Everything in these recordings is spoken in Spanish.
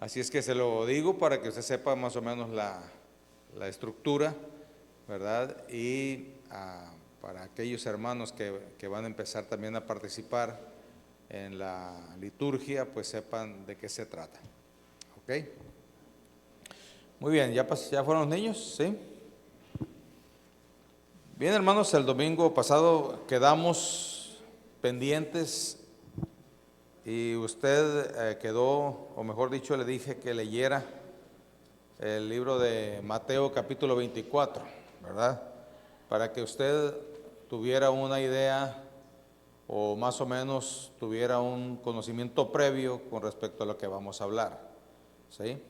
Así es que se lo digo para que usted sepa más o menos la estructura, ¿verdad? Y para aquellos hermanos que van a empezar también a participar en la liturgia, pues sepan de qué se trata. ¿Ok? Muy bien, ¿ya fueron los niños? ¿Sí? Bien, hermanos, el domingo pasado quedamos pendientes y usted quedó, o mejor dicho, le dije que leyera el libro de Mateo capítulo 24, ¿verdad? Para que usted tuviera una idea o más o menos tuviera un conocimiento previo con respecto a lo que vamos a hablar, ¿sí?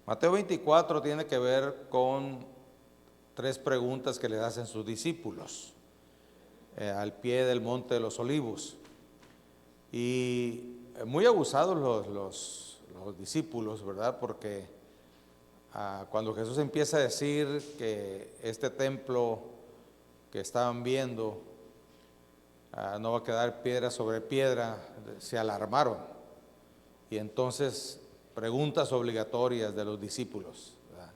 Mateo 24 tiene que ver con 3 preguntas que le hacen sus discípulos al pie del Monte de los Olivos. Y muy abusados los discípulos, ¿verdad? Porque cuando Jesús empieza a decir que este templo que estaban viendo no va a quedar piedra sobre piedra, se alarmaron. Y entonces preguntas obligatorias de los discípulos, ¿verdad?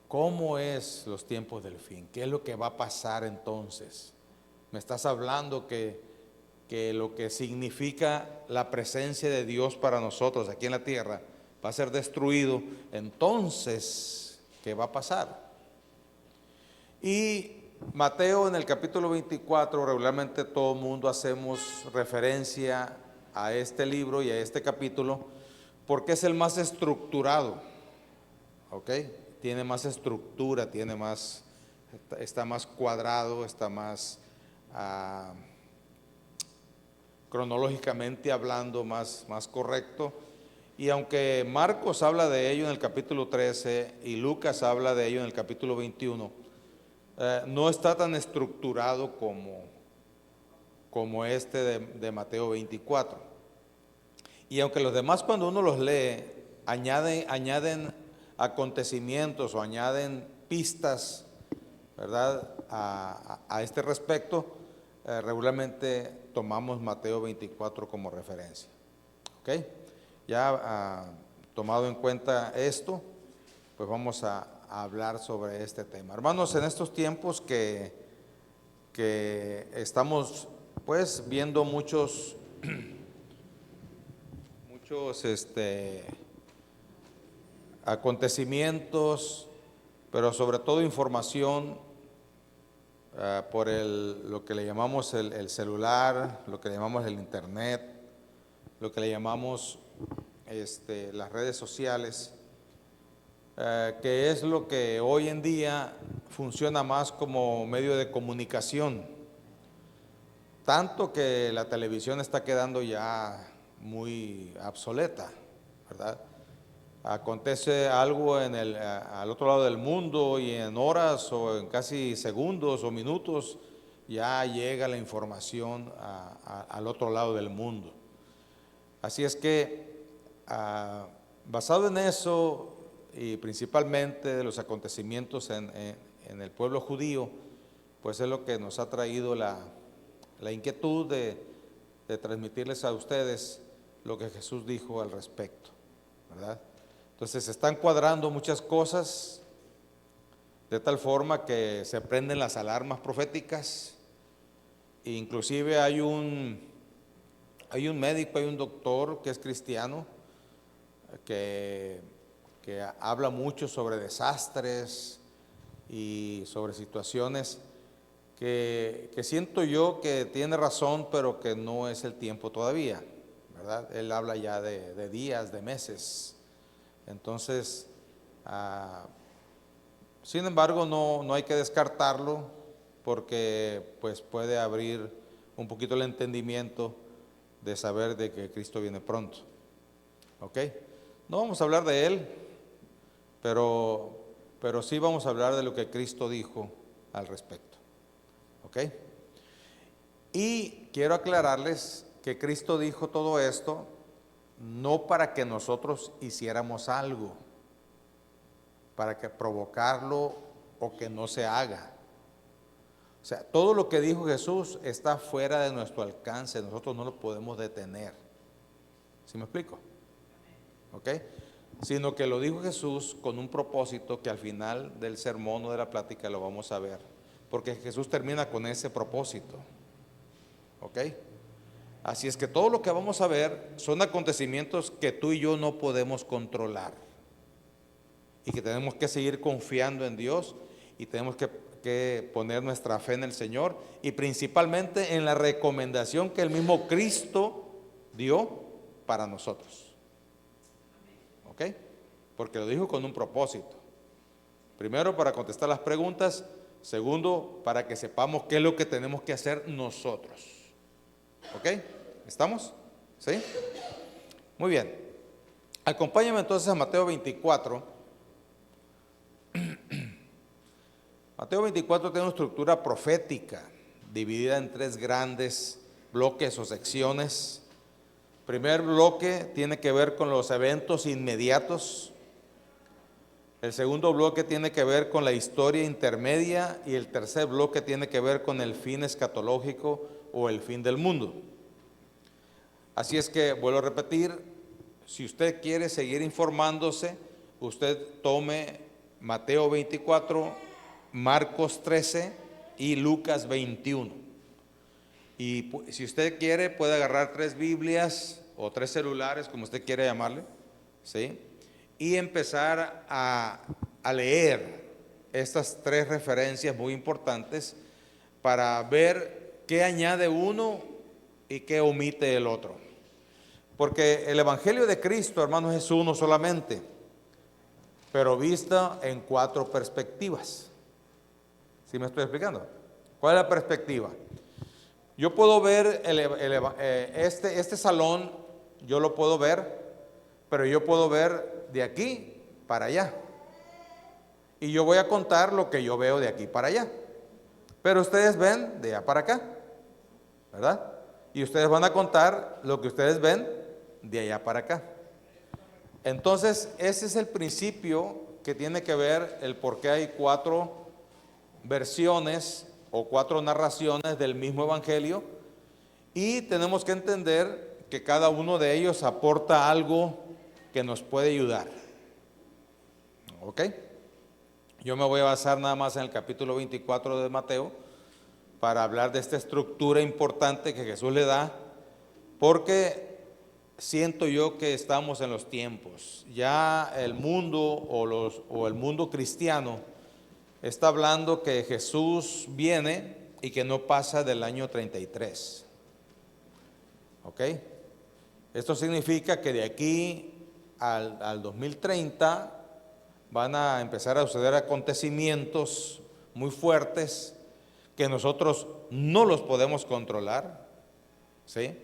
¿Cómo es los tiempos del fin? ¿Qué es lo que va a pasar entonces? Me estás hablando que lo que significa la presencia de Dios para nosotros aquí en la tierra va a ser destruido. Entonces, ¿qué va a pasar? Y Mateo en el capítulo 24, regularmente todo el mundo hacemos referencia a este libro y a este capítulo porque es el más estructurado, ¿ok? Tiene más estructura, está más cuadrado, está más cronológicamente hablando más correcto. Y aunque Marcos habla de ello en el capítulo 13 y Lucas habla de ello en el capítulo 21, no está tan estructurado como este de Mateo 24. Y aunque los demás, cuando uno los lee, añaden acontecimientos o añaden pistas, ¿verdad?, a este respecto, regularmente tomamos Mateo 24 como referencia. ¿Ok? Ya tomado en cuenta esto, pues vamos a hablar sobre este tema. Hermanos, en estos tiempos que estamos pues viendo muchos acontecimientos, pero sobre todo información por lo que le llamamos el celular, lo que le llamamos el internet, lo que le llamamos las redes sociales, que es lo que hoy en día funciona más como medio de comunicación, tanto que la televisión está quedando ya muy obsoleta, ¿verdad? Acontece algo al otro lado del mundo y en horas o en casi segundos o minutos ya llega la información al otro lado del mundo. Así es que basado en eso y principalmente de los acontecimientos en el pueblo judío, pues es lo que nos ha traído la inquietud de transmitirles a ustedes lo que Jesús dijo al respecto, ¿verdad? Entonces se están cuadrando muchas cosas de tal forma que se prenden las alarmas proféticas. Inclusive hay un médico, hay un doctor que es cristiano que habla mucho sobre desastres y sobre situaciones que siento yo que tiene razón, pero que no es el tiempo todavía, ¿verdad? Él habla ya de días, de meses. Entonces, sin embargo, no hay que descartarlo porque pues puede abrir un poquito el entendimiento de saber de que Cristo viene pronto. ¿Ok? No vamos a hablar de Él, pero sí vamos a hablar de lo que Cristo dijo al respecto. ¿Ok? Y quiero aclararles que Cristo dijo todo esto no para que nosotros hiciéramos algo, para que provocarlo o que no se haga. O sea, todo lo que dijo Jesús está fuera de nuestro alcance, nosotros no lo podemos detener. ¿Sí me explico? ¿Ok? sino que lo dijo Jesús con un propósito que al final del sermón o de la plática lo vamos a ver, porque Jesús termina con ese propósito. ¿Ok? Así es que todo lo que vamos a ver son acontecimientos que tú y yo no podemos controlar y que tenemos que seguir confiando en Dios y tenemos que poner nuestra fe en el Señor y principalmente en la recomendación que el mismo Cristo dio para nosotros. ¿Ok? Porque lo dijo con un propósito. Primero, para contestar las preguntas. Segundo, para que sepamos qué es lo que tenemos que hacer nosotros. ¿Ok? ¿Estamos? ¿Sí? Muy bien. Acompáñame entonces a Mateo 24. Mateo 24 tiene una estructura profética dividida en tres grandes bloques o secciones. Primer bloque tiene que ver con los eventos inmediatos. El segundo bloque tiene que ver con la historia intermedia y el tercer bloque tiene que ver con el fin escatológico o el fin del mundo. Así es que vuelvo a repetir, si usted quiere seguir informándose, usted tome Mateo 24, Marcos 13 y Lucas 21. Y si usted quiere puede agarrar 3 Biblias o 3 celulares, como usted quiera llamarle, ¿sí? Y empezar a leer estas 3 referencias muy importantes para ver qué añade uno y qué omite el otro. Porque el Evangelio de Cristo, hermanos, es uno solamente, pero visto en 4 perspectivas. ¿Sí me estoy explicando? ¿Cuál es la perspectiva? Yo puedo ver este salón, yo lo puedo ver, pero yo puedo ver de aquí para allá. Y yo voy a contar lo que yo veo de aquí para allá. Pero ustedes ven de allá para acá, ¿verdad? Y ustedes van a contar lo que ustedes ven de allá para acá. Entonces, ese es el principio que tiene que ver el por qué hay 4 versiones o 4 narraciones del mismo evangelio, y tenemos que entender que cada uno de ellos aporta algo que nos puede ayudar. ¿Ok? Yo me voy a basar nada más en el capítulo 24 de Mateo para hablar de esta estructura importante que Jesús le da, porque siento yo que estamos en los tiempos. Ya el mundo o el mundo cristiano está hablando que Jesús viene y que no pasa del año 33. ¿Ok? Esto significa que de aquí al 2030 van a empezar a suceder acontecimientos muy fuertes que nosotros no los podemos controlar, ¿sí?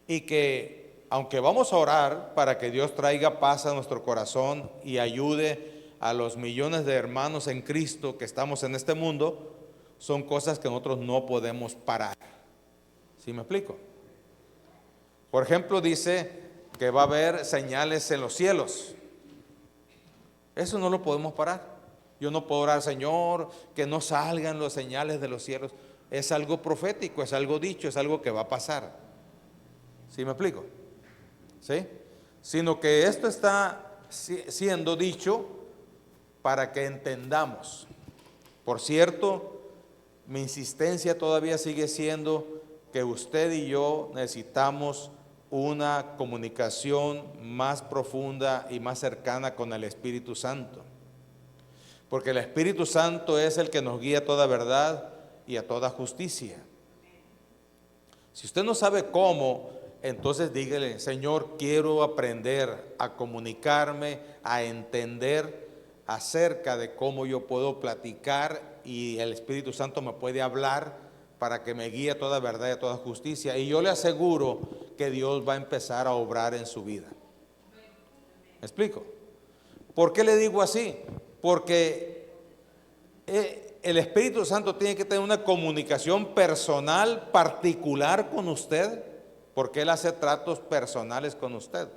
Y que aunque vamos a orar para que Dios traiga paz a nuestro corazón y ayude a los millones de hermanos en Cristo que estamos en este mundo, son cosas que nosotros no podemos parar. ¿Sí me explico? Por ejemplo, dice que va a haber señales en los cielos. Eso no lo podemos parar. Yo no puedo orar, Señor, que no salgan las señales de los cielos. Es algo profético, es algo dicho, es algo que va a pasar. ¿Sí me explico? ¿Sí? Sino que esto está siendo dicho para que entendamos. Por cierto, mi insistencia todavía sigue siendo que usted y yo necesitamos una comunicación más profunda y más cercana con el Espíritu Santo. Porque el Espíritu Santo es el que nos guía a toda verdad y a toda justicia. Si usted no sabe cómo, entonces dígale, Señor, quiero aprender a comunicarme, a entender acerca de cómo yo puedo platicar y el Espíritu Santo me puede hablar para que me guíe a toda verdad y a toda justicia. Y yo le aseguro que Dios va a empezar a obrar en su vida. ¿Me explico? ¿Por qué le digo así? Porque el Espíritu Santo tiene que tener una comunicación personal, particular con usted, porque Él hace tratos personales con usted.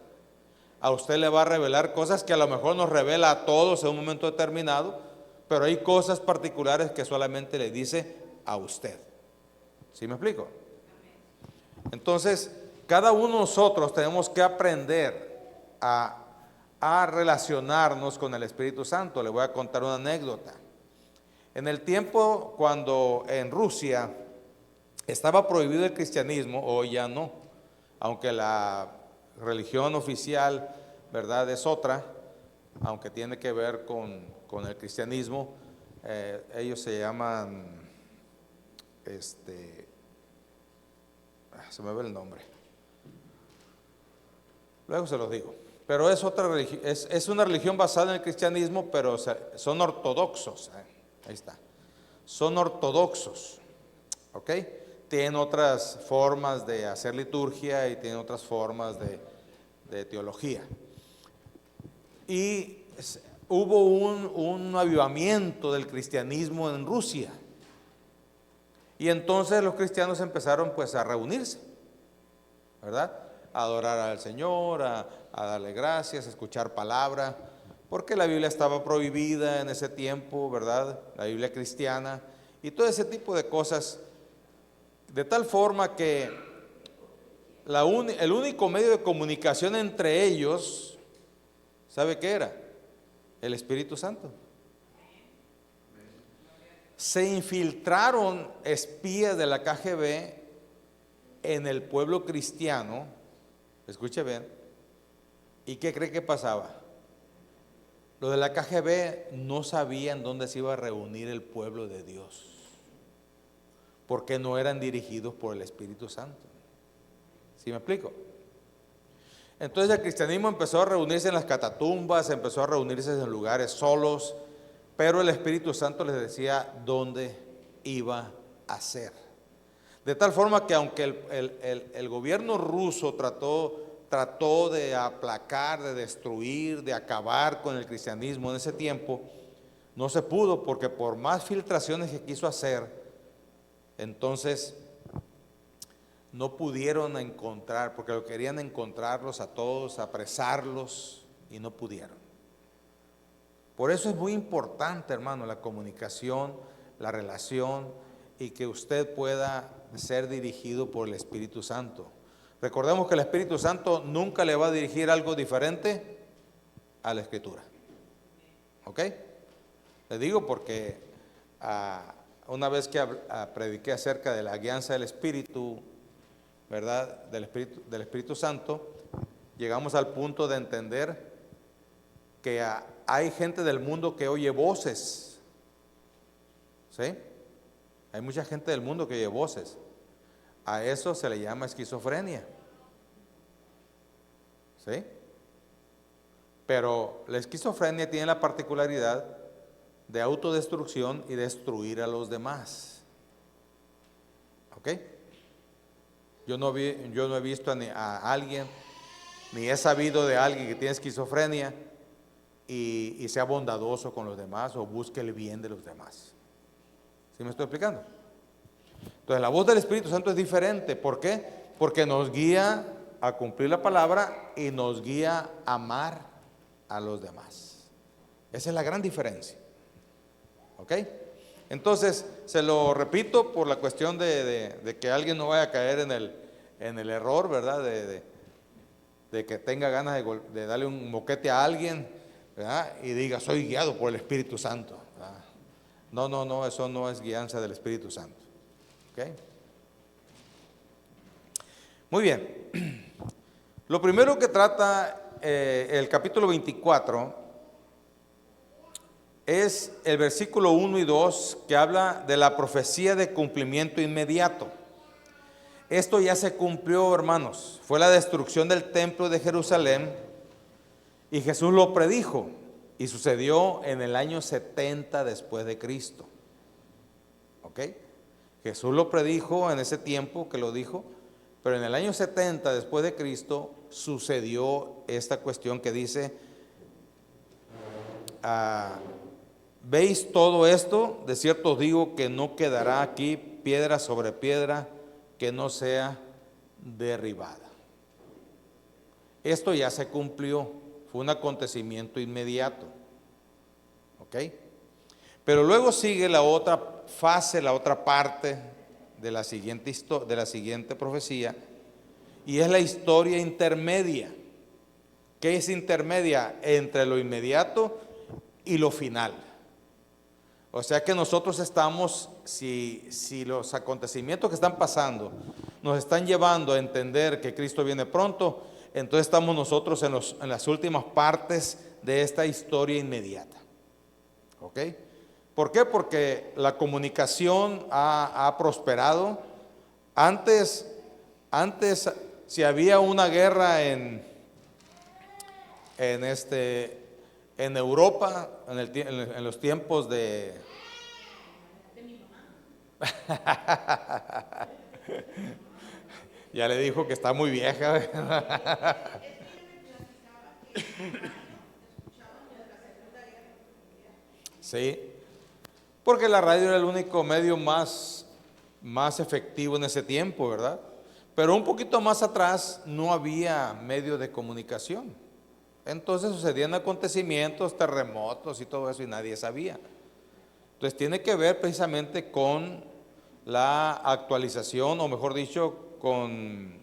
A usted le va a revelar cosas que a lo mejor nos revela a todos en un momento determinado, pero hay cosas particulares que solamente le dice a usted. ¿Sí me explico? Entonces, cada uno de nosotros tenemos que aprender a a relacionarnos con el Espíritu Santo. Le voy a contar una anécdota. En el tiempo cuando en Rusia estaba prohibido el cristianismo, hoy ya no, aunque la religión oficial, ¿verdad?, es otra, aunque tiene que ver con el cristianismo. Ellos se llaman, se me ve el nombre, luego se los digo, pero es otra religión, es una religión basada en el cristianismo, pero son ortodoxos, ahí está, son ortodoxos, ¿ok? Tienen otras formas de hacer liturgia y tienen otras formas de teología. Y hubo un avivamiento del cristianismo en Rusia. Y entonces los cristianos empezaron pues a reunirse, ¿verdad? A adorar al Señor, a darle gracias, a escuchar palabra, porque la Biblia estaba prohibida en ese tiempo, ¿verdad? La Biblia cristiana y todo ese tipo de cosas. De tal forma que el único medio de comunicación entre ellos, ¿sabe qué era? El Espíritu Santo. Se infiltraron espías de la KGB en el pueblo cristiano, escuche bien, ¿y qué cree que pasaba? Los de la KGB no sabían dónde se iba a reunir el pueblo de Dios, porque no eran dirigidos por el Espíritu Santo. ¿Sí me explico? Entonces el cristianismo empezó a reunirse en las catatumbas, empezó a reunirse en lugares solos, pero el Espíritu Santo les decía dónde iba a ser. De tal forma que aunque el gobierno ruso trató de aplacar, de destruir, de acabar con el cristianismo en ese tiempo, no se pudo, porque por más filtraciones que quiso hacer, entonces no pudieron encontrar, porque lo querían encontrarlos a todos, apresarlos, y no pudieron. Por eso es muy importante, hermano, la comunicación, la relación, y que usted pueda ser dirigido por el Espíritu Santo. Recordemos que el Espíritu Santo nunca le va a dirigir algo diferente a la Escritura. ¿Ok? Le digo porque una vez que prediqué acerca de la guianza del Espíritu, ¿verdad?, del Espíritu Santo, llegamos al punto de entender que hay gente del mundo que oye voces, ¿sí? Hay mucha gente del mundo que oye voces. A eso se le llama esquizofrenia, ¿sí? Pero la esquizofrenia tiene la particularidad de autodestrucción y destruir a los demás. ¿Ok? Yo no he visto a alguien, ni he sabido de alguien que tiene esquizofrenia y sea bondadoso con los demás o busque el bien de los demás. ¿Sí me estoy explicando? Entonces la voz del Espíritu Santo es diferente. ¿Por qué? Porque nos guía a cumplir la palabra y nos guía a amar a los demás. Esa es la gran diferencia. ¿Ok? Entonces, se lo repito por la cuestión de que alguien no vaya a caer en el error, ¿verdad? De que tenga ganas de darle un moquete a alguien, ¿verdad?, y diga, soy guiado por el Espíritu Santo, ¿verdad? No, eso no es guianza del Espíritu Santo. ¿Ok? Muy bien. Lo primero que trata el capítulo 24 es el versículo 1 y 2, que habla de la profecía de cumplimiento inmediato. Esto ya se cumplió, hermanos. Fue la destrucción del templo de Jerusalén y Jesús lo predijo y sucedió en el año 70 después de Cristo. ¿Ok? Jesús lo predijo en ese tiempo que lo dijo, pero en el año 70 después de Cristo sucedió esta cuestión que dice: ¿veis todo esto? De cierto os digo que no quedará aquí piedra sobre piedra que no sea derribada. Esto ya se cumplió, fue un acontecimiento inmediato. ¿Ok? Pero luego sigue la otra fase, la otra parte de la siguiente profecía, y es la historia intermedia. que es intermedia entre lo inmediato y lo final. O sea que nosotros estamos, si los acontecimientos que están pasando nos están llevando a entender que Cristo viene pronto, entonces estamos nosotros en las últimas partes de esta historia inmediata. ¿Ok? ¿Por qué? Porque la comunicación ha prosperado. Antes, si había una guerra en Europa, en los tiempos de ya le dijo que está muy vieja. Sí, porque la radio era el único medio más efectivo en ese tiempo, ¿verdad? Pero un poquito más atrás no había medio de comunicación. Entonces sucedían acontecimientos, terremotos y todo eso y nadie sabía. Entonces tiene que ver precisamente con la actualización, o mejor dicho, con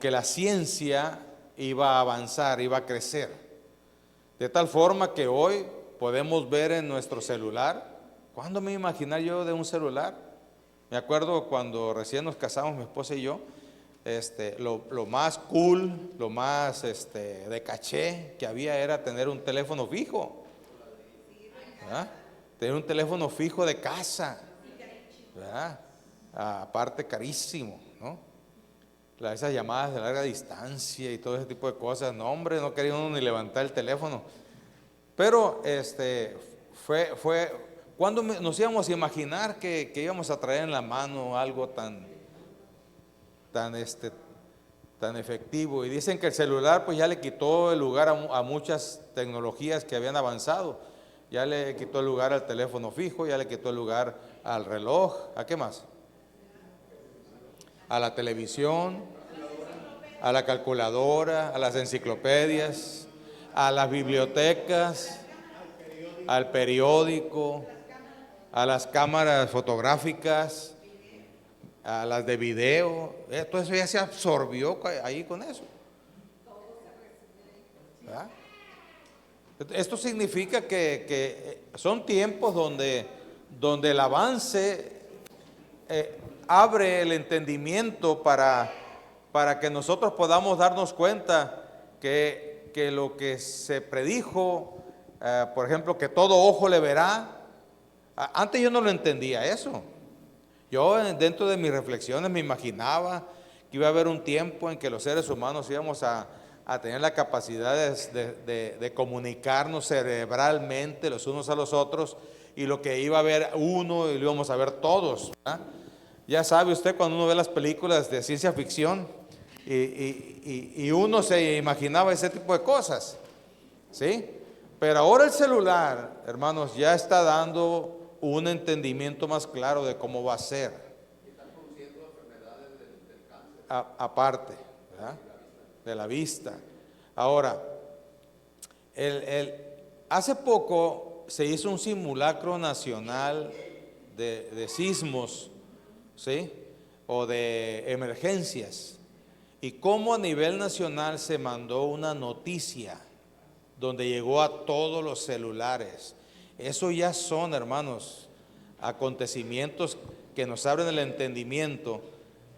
que la ciencia iba a avanzar, iba a crecer. De tal forma que hoy podemos ver en nuestro celular. ¿Cuándo me iba a imaginar yo de un celular? Me acuerdo cuando recién nos casamos, mi esposa y yo, lo más cool, lo más de caché que había era tener un teléfono fijo, ¿verdad? Tener un teléfono fijo de casa, ¿verdad? Aparte carísimo, ¿no? Esas llamadas de larga distancia y todo ese tipo de cosas, no hombre, no quería uno ni levantar el teléfono. Pero fue cuando nos íbamos a imaginar que íbamos a traer en la mano algo tan efectivo. Y dicen que el celular pues ya le quitó el lugar a muchas tecnologías que habían avanzado. Ya le quitó el lugar al teléfono fijo, ya le quitó el lugar al reloj. ¿A qué más? A la televisión, a la calculadora, a las enciclopedias, a las bibliotecas, al periódico, a las cámaras fotográficas, a las de video. Todo eso ya se absorbió ahí con eso, ¿verdad? Esto significa que son tiempos donde el avance abre el entendimiento para que nosotros podamos darnos cuenta que lo que se predijo, por ejemplo, que todo ojo le verá. Antes yo no lo entendía eso. Yo dentro de mis reflexiones me imaginaba que iba a haber un tiempo en que los seres humanos íbamos a tener la capacidad de comunicarnos cerebralmente los unos a los otros, y lo que iba a ver uno y lo íbamos a ver todos, ¿verdad? Ya sabe usted, cuando uno ve las películas de ciencia ficción y uno se imaginaba ese tipo de cosas, ¿sí? Pero ahora el celular, hermanos, ya está dando un entendimiento más claro de cómo va a ser. Aparte, ¿verdad? De la vista. Ahora, hace poco se hizo un simulacro nacional de sismos, ¿sí? O de emergencias. Y cómo a nivel nacional se mandó una noticia donde llegó a todos los celulares. Eso ya son, hermanos, acontecimientos que nos abren el entendimiento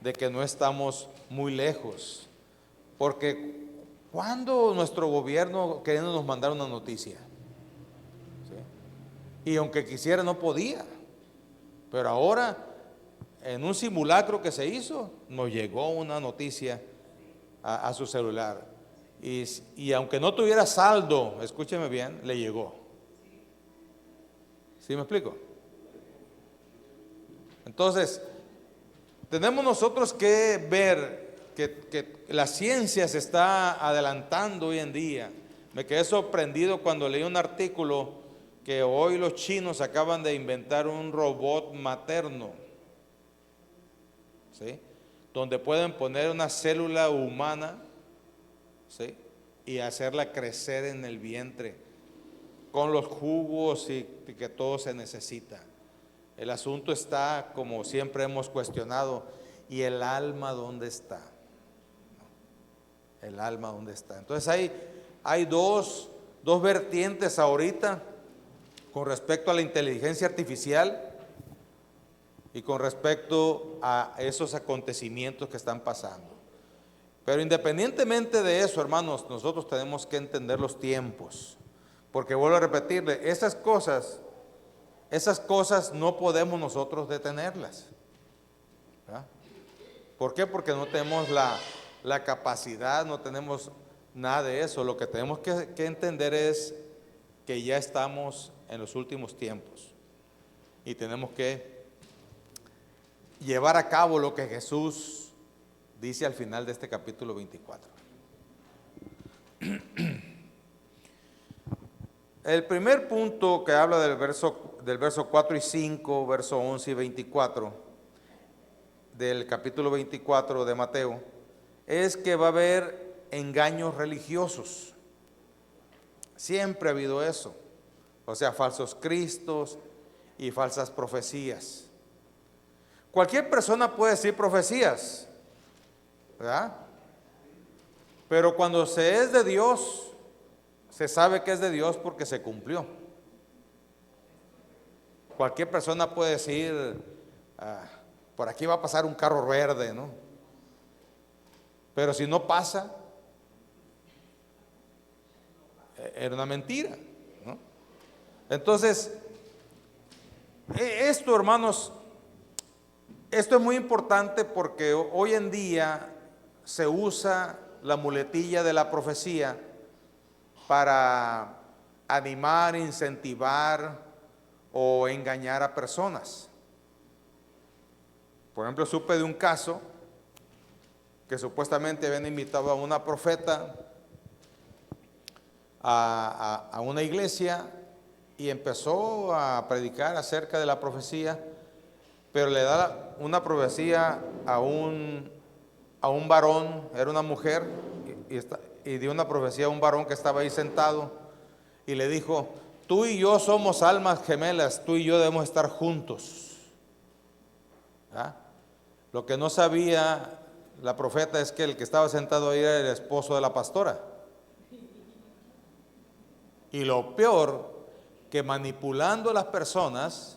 de que no estamos muy lejos. Porque ¿cuándo nuestro gobierno queriendo nos mandar una noticia? ¿Sí? Y aunque quisiera no podía. Pero ahora, en un simulacro que se hizo, nos llegó una noticia a su celular. Y aunque no tuviera saldo, escúcheme bien, le llegó. ¿Sí me explico? Entonces, tenemos nosotros que ver que la ciencia se está adelantando hoy en día. Me quedé sorprendido cuando leí un artículo que hoy los chinos acaban de inventar un robot materno, ¿sí? Donde pueden poner una célula humana, ¿sí? Y hacerla crecer en el vientre con los jugos y que todo se necesita. El asunto está, como siempre hemos cuestionado, ¿y el alma dónde está? El alma dónde está. Entonces hay dos vertientes ahorita con respecto a la inteligencia artificial y con respecto a esos acontecimientos que están pasando. Pero independientemente de eso, hermanos, nosotros tenemos que entender los tiempos. Porque vuelvo a repetirle, esas cosas no podemos nosotros detenerlas, ¿verdad? ¿Por qué? Porque no tenemos la capacidad, no tenemos nada de eso. Lo que tenemos que entender es que ya estamos en los últimos tiempos y tenemos que llevar a cabo lo que Jesús dice al final de este capítulo 24. El primer punto que habla del verso 4 y 5, verso 11 y 24, del capítulo 24 de Mateo, es que va a haber engaños religiosos. Siempre ha habido eso. O sea, falsos cristos y falsas profecías. Cualquier persona puede decir profecías, ¿verdad? Pero cuando se es de Dios, se sabe que es de Dios porque se cumplió. Cualquier persona puede decir, por aquí va a pasar un carro verde, ¿no? Pero si no pasa, era una mentira, ¿no? Entonces, esto, hermanos, esto es muy importante porque hoy en día se usa la muletilla de la profecía para animar, incentivar o engañar a personas. Por ejemplo, supe de un caso que supuestamente habían invitado a una profeta a una iglesia y empezó a predicar acerca de la profecía, pero le da una profecía a un varón, era una mujer, y dio una profecía a un varón que estaba ahí sentado y le dijo: tú y yo somos almas gemelas, tú y yo debemos estar juntos. ¿Ah? Lo que no sabía la profeta es que el que estaba sentado ahí era el esposo de la pastora. Y lo peor, que manipulando a las personas,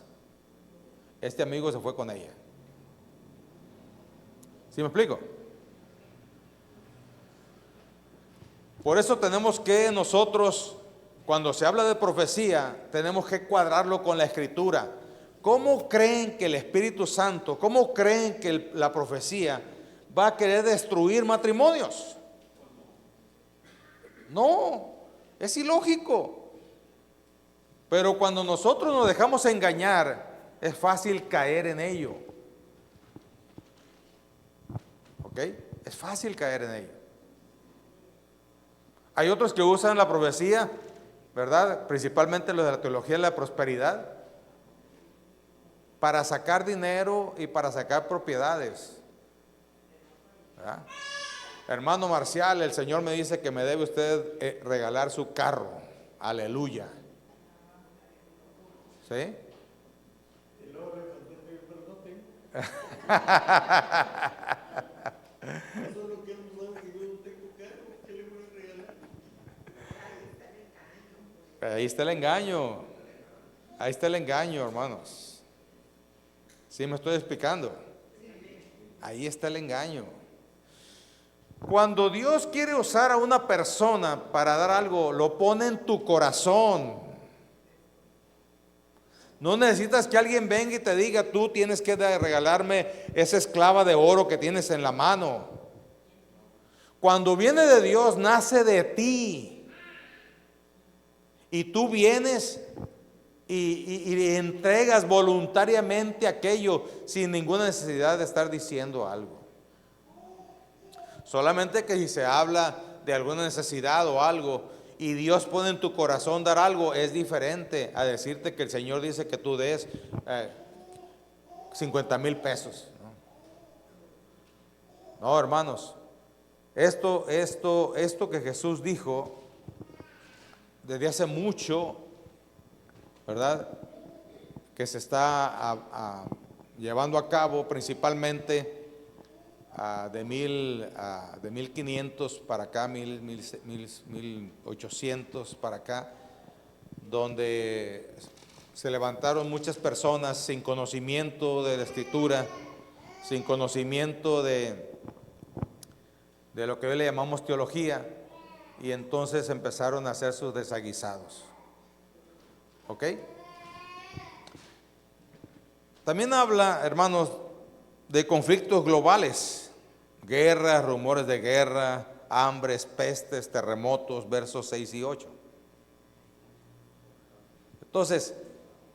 este amigo se fue con ella. ¿Sí me explico? Por eso tenemos que nosotros, cuando se habla de profecía, tenemos que cuadrarlo con la Escritura. ¿Cómo creen que el Espíritu Santo, cómo creen que la profecía va a querer destruir matrimonios? No, es ilógico. Pero cuando nosotros nos dejamos engañar, es fácil caer en ello. ¿Ok? Es fácil caer en ello. Hay otros que usan la profecía, ¿verdad? Principalmente los de la teología de la prosperidad, para sacar dinero y para sacar propiedades, ¿verdad? Hermano Marcial, el Señor me dice que me debe usted regalar su carro. Aleluya. ¿Sí? Y luego le contesté, pero no tengo. Eso es lo que él no sabe, que yo no tengo carro. ¿Qué le voy a regalar? Ahí está el engaño. Ahí está el engaño, hermanos. ¿Sí me estoy explicando? Ahí está el engaño. Cuando Dios quiere usar a una persona para dar algo, lo pone en tu corazón. No necesitas que alguien venga y te diga: tú tienes que regalarme esa esclava de oro que tienes en la mano. Cuando viene de Dios, nace de ti. Y tú vienes y entregas voluntariamente aquello sin ninguna necesidad de estar diciendo algo. Solamente que si se habla de alguna necesidad o algo y Dios pone en tu corazón dar algo, es diferente a decirte que el Señor dice que tú des 50,000 pesos. No, hermanos, esto que Jesús dijo desde hace mucho, ¿verdad?, que se está llevando a cabo principalmente de 1500 para acá, 1800 para acá, donde se levantaron muchas personas sin conocimiento de la Escritura, sin conocimiento de lo que hoy le llamamos teología, y entonces empezaron a hacer sus desaguisados. ¿Ok? También habla, hermanos, de conflictos globales, guerras, rumores de guerra, hambres, pestes, terremotos, versos 6 y 8. Entonces,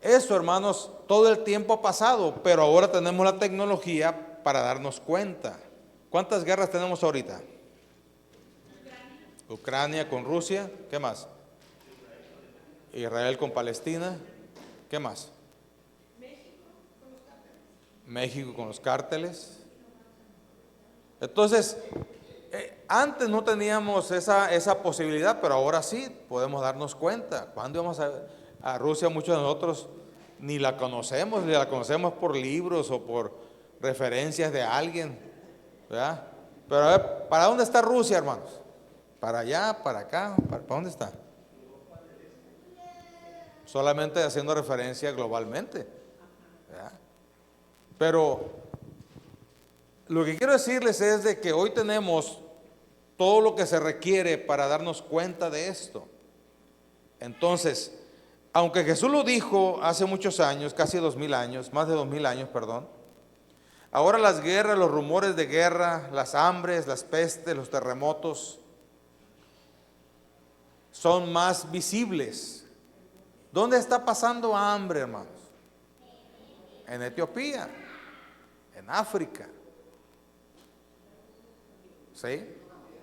eso, hermanos, todo el tiempo ha pasado, pero ahora tenemos la tecnología para darnos cuenta. ¿Cuántas guerras tenemos ahorita? Ucrania con Rusia, ¿qué más? Israel con Palestina, ¿qué más? México con los cárteles. Entonces, antes no teníamos esa posibilidad, pero ahora sí podemos darnos cuenta. ¿Cuándo íbamos a Rusia? Muchos de nosotros ni la conocemos por libros o por referencias de alguien, ¿verdad? Pero a ver, ¿para dónde está Rusia, hermanos? ¿Para allá, para acá? ¿Para dónde está? Solamente haciendo referencia globalmente, ¿verdad? Pero lo que quiero decirles es de que hoy tenemos todo lo que se requiere para darnos cuenta de esto. Entonces, aunque Jesús lo dijo hace muchos años, casi 2000 años, más de 2000 años, perdón, ahora las guerras, los rumores de guerra, las hambres, las pestes, los terremotos son más visibles. ¿Dónde está pasando hambre, hermanos? En Etiopía, en África. ¿Sí?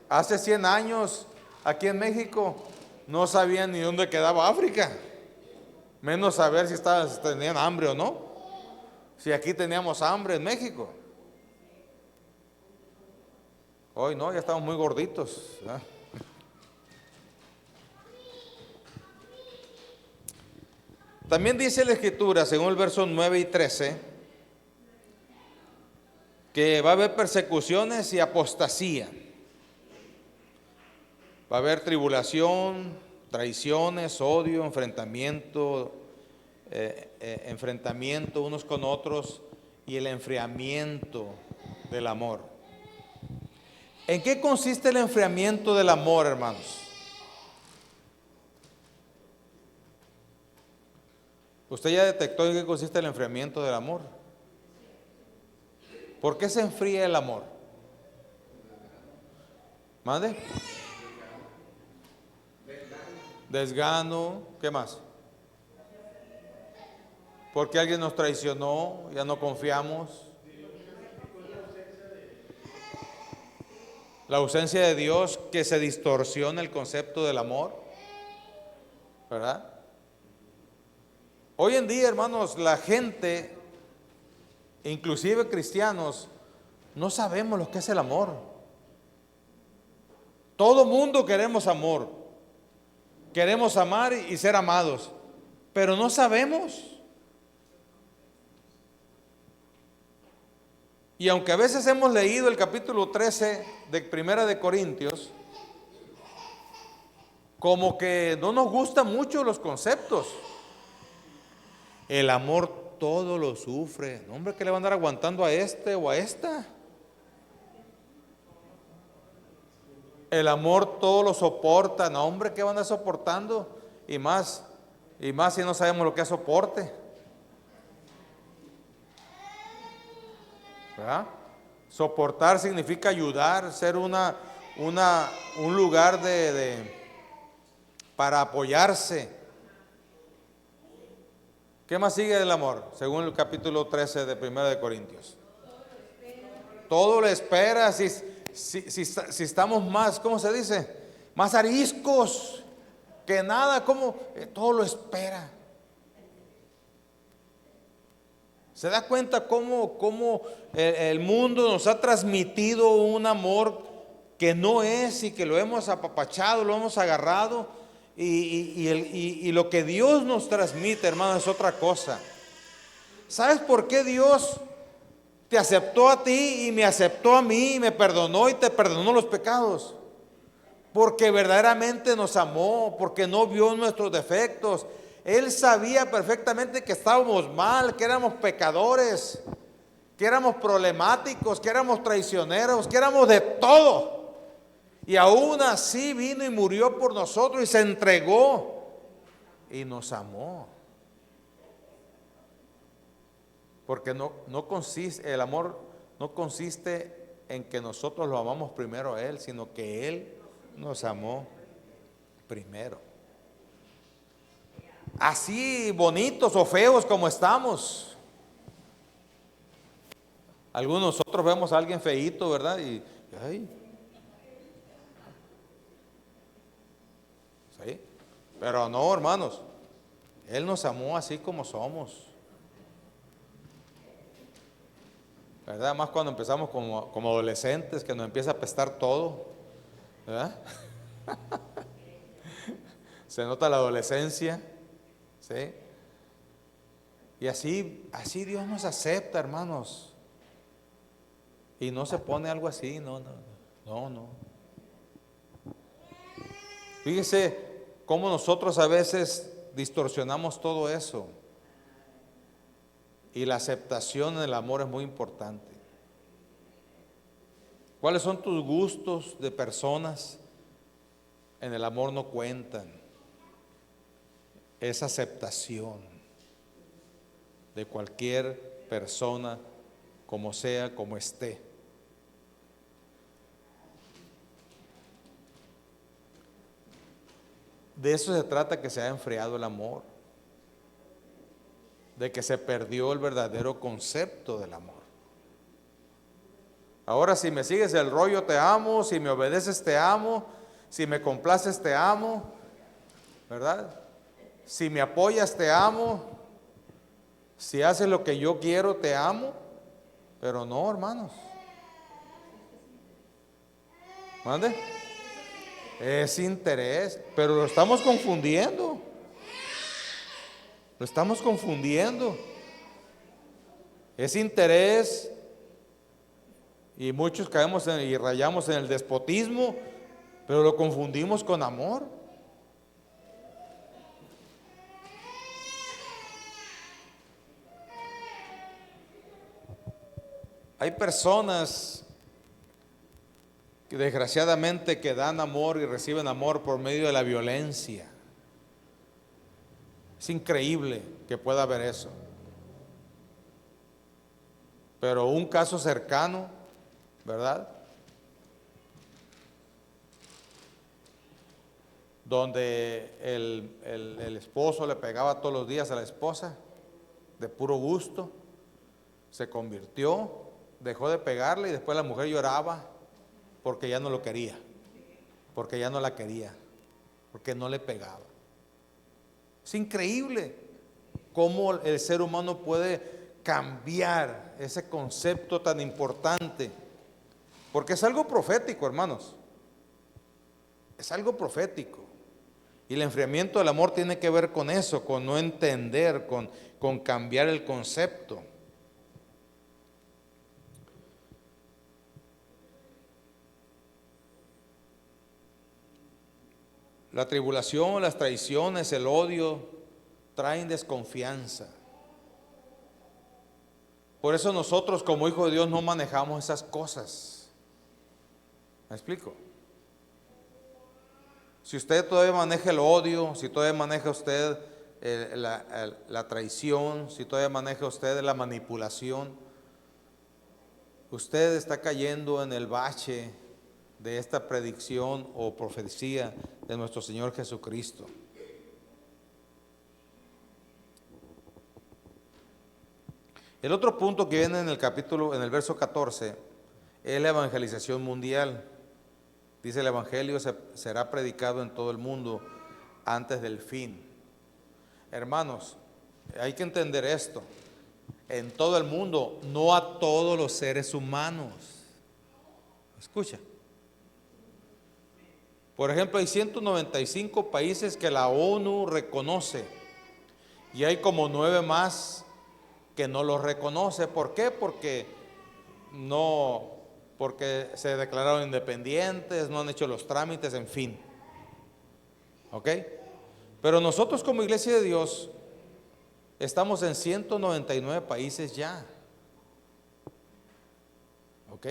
Hace 100 años, aquí en México, no sabían ni dónde quedaba África, menos saber si tenían hambre o no. Si aquí teníamos hambre en México. Hoy no, ya estamos muy gorditos, ¿verdad? También dice la Escritura, según el verso 9 y 13, que va a haber persecuciones y apostasía. Va a haber tribulación, traiciones, odio, enfrentamiento unos con otros y el enfriamiento del amor. ¿En qué consiste el enfriamiento del amor, hermanos? ¿Usted ya detectó en qué consiste el enfriamiento del amor? ¿Por qué se enfría el amor? ¿Mande? Desgano, ¿qué más? Porque alguien nos traicionó, ya no confiamos. La ausencia de Dios, que se distorsiona el concepto del amor, ¿verdad? Hoy en día, hermanos, la gente, inclusive cristianos, no sabemos lo que es el amor. Todo mundo queremos amor, queremos amar y ser amados, pero no sabemos. Y aunque a veces hemos leído el capítulo 13 de Primera de Corintios, como que no nos gustan mucho los conceptos. El amor todo lo sufre. No, hombre, ¿qué le va a andar aguantando a este o a esta? El amor todo lo soporta. No, hombre, ¿qué va a andar soportando? Y más si no sabemos lo que es soporte. ¿Verdad? Soportar significa ayudar, ser un lugar para apoyarse. ¿Qué más sigue del amor? Según el capítulo 13 de 1 de Corintios. Todo lo espera. Si estamos más, ¿cómo se dice? Más ariscos que nada, todo lo espera. ¿Se da cuenta cómo el mundo nos ha transmitido un amor que no es y que lo hemos apapachado, lo hemos agarrado? Y lo que Dios nos transmite, hermano, es otra cosa. ¿Sabes por qué Dios Te aceptó a ti y me aceptó a mí y me perdonó y te perdonó los pecados. Porque verdaderamente nos amó, porque no vio nuestros defectos. Él sabía perfectamente que estábamos mal, que éramos pecadores, que éramos problemáticos, que éramos traicioneros, que éramos de todo. Y aún así vino y murió por nosotros y se entregó y nos amó. Porque no consiste, el amor no consiste en que nosotros lo amamos primero a Él, sino que Él nos amó primero. Así bonitos o feos como estamos. Algunos de nosotros vemos a alguien feíto, ¿verdad? Y ay, sí. Pero no, hermanos, Él nos amó así como somos. ¿Verdad? Más cuando empezamos como adolescentes, que nos empieza a apestar todo, ¿verdad? Se nota la adolescencia, ¿sí? Y así Dios nos acepta, hermanos. Y no se pone algo así, no. Fíjese cómo nosotros a veces distorsionamos todo eso. Y la aceptación en el amor es muy importante. ¿Cuáles son tus gustos de personas? En el amor no cuentan. Es aceptación de cualquier persona, como sea, como esté. De eso se trata, que se ha enfriado el amor, de que se perdió el verdadero concepto del amor. Ahora, si me sigues el rollo, te amo; si me obedeces, te amo; si me complaces, te amo, ¿verdad? Si me apoyas, te amo; si haces lo que yo quiero, te amo. Pero no, hermanos. ¿Mande? Es interés, pero lo estamos confundiendo. Lo estamos confundiendo. Es interés, y muchos caemos y rayamos en el despotismo, pero lo confundimos con amor. Hay personas que desgraciadamente que dan amor y reciben amor por medio de la violencia. Es increíble que pueda haber eso. Pero un caso cercano, ¿verdad? Donde el esposo le pegaba todos los días a la esposa, de puro gusto, se convirtió, dejó de pegarle y después la mujer lloraba porque ya no lo quería, porque ya no la quería, porque no le pegaba. Es increíble cómo el ser humano puede cambiar ese concepto tan importante, porque es algo profético, hermanos. Es algo profético. Y el enfriamiento del amor tiene que ver con eso, con no entender, con cambiar el concepto. La tribulación, las traiciones, el odio traen desconfianza. Por eso nosotros como hijos de Dios no manejamos esas cosas. ¿Me explico? Si usted todavía maneja el odio, si todavía maneja usted la traición, si todavía maneja usted la manipulación, usted está cayendo en el bache de esta predicción o profecía de nuestro Señor Jesucristo. El otro punto que viene en el verso 14, es la evangelización mundial. Dice: el evangelio será predicado en todo el mundo antes del fin. Hermanos, hay que entender esto. En todo el mundo, no a todos los seres humanos. Escucha. Por ejemplo, hay 195 países que la ONU reconoce, y hay como 9 más que no los reconoce. ¿Por qué? Porque no porque se declararon independientes, no han hecho los trámites, en fin. ¿Ok? Pero nosotros como Iglesia de Dios estamos en 199 países ya. ¿Ok?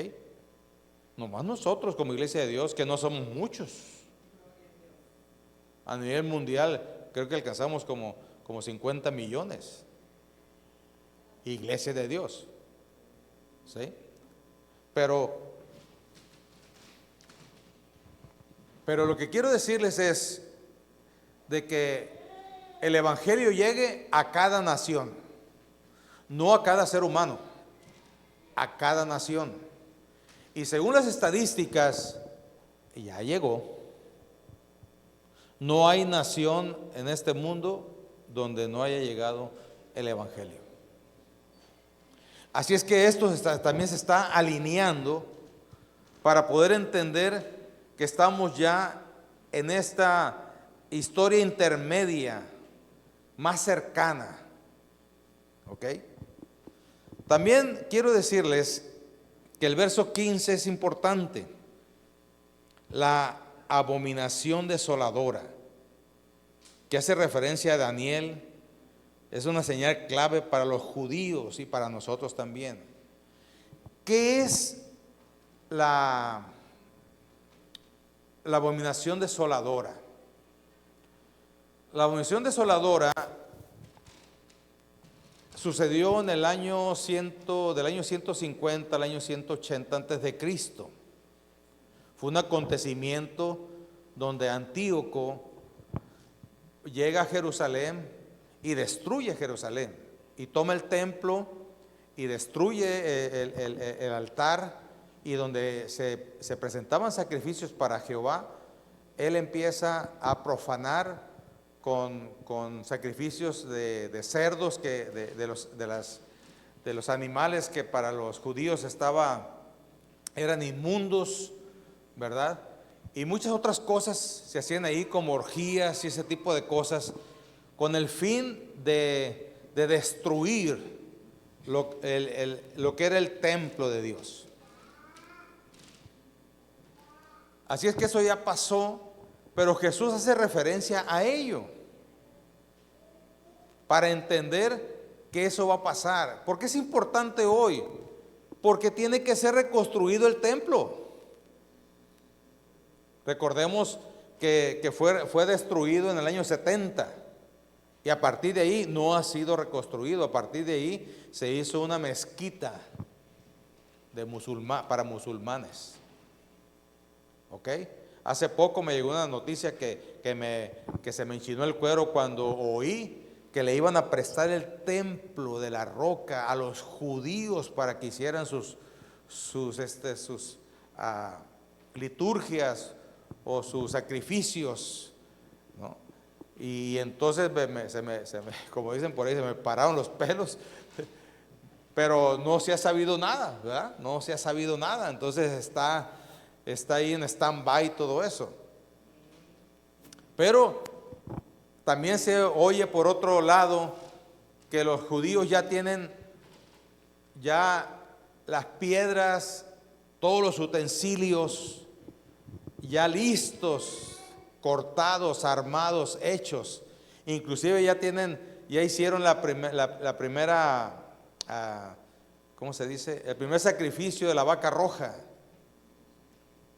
Nomás nosotros como Iglesia de Dios, que no somos muchos. A nivel mundial creo que alcanzamos como 50 millones. Iglesia de Dios. ¿Sí? Pero lo que quiero decirles es de que el evangelio llegue a cada nación, no a cada ser humano, a cada nación. Y según las estadísticas, ya llegó. No hay nación en este mundo donde no haya llegado el evangelio. Así es que esto también se está alineando para poder entender que estamos ya en esta historia intermedia más cercana. ¿Ok? También quiero decirles que el verso 15 es importante. La abominación desoladora, que hace referencia a Daniel, es una señal clave para los judíos y para nosotros también. ¿Qué es la abominación desoladora? La abominación desoladora sucedió en el año del año 150 al año 180 antes de Cristo. Fue un acontecimiento donde Antíoco llega a Jerusalén y destruye Jerusalén, y toma el templo y destruye el altar, y donde se presentaban sacrificios para Jehová, él empieza a profanar con sacrificios de cerdos, de los animales que para los judíos eran inmundos, ¿verdad? Y muchas otras cosas se hacían ahí, como orgías y ese tipo de cosas, con el fin de destruir lo que era el templo de Dios. Así es que eso ya pasó, pero Jesús hace referencia a ello para entender que eso va a pasar. ¿Por qué es importante hoy? Porque tiene que ser reconstruido el templo. Recordemos que fue destruido en el año 70. Y a partir de ahí no ha sido reconstruido. A partir de ahí se hizo una mezquita para musulmanes. ¿Ok? Hace poco me llegó una noticia que se me enchinó el cuero cuando oí que le iban a prestar el templo de la roca a los judíos para que hicieran sus liturgias o sus sacrificios, ¿no? Y entonces como dicen por ahí, se me pararon los pelos, pero no se ha sabido nada, ¿verdad? No se ha sabido nada. Entonces está ahí en stand-by todo eso. Pero también se oye por otro lado que los judíos ya tienen las piedras, todos los utensilios ya listos, cortados, armados, hechos. Inclusive ya hicieron la primera, ¿cómo se dice? El primer sacrificio de la vaca roja.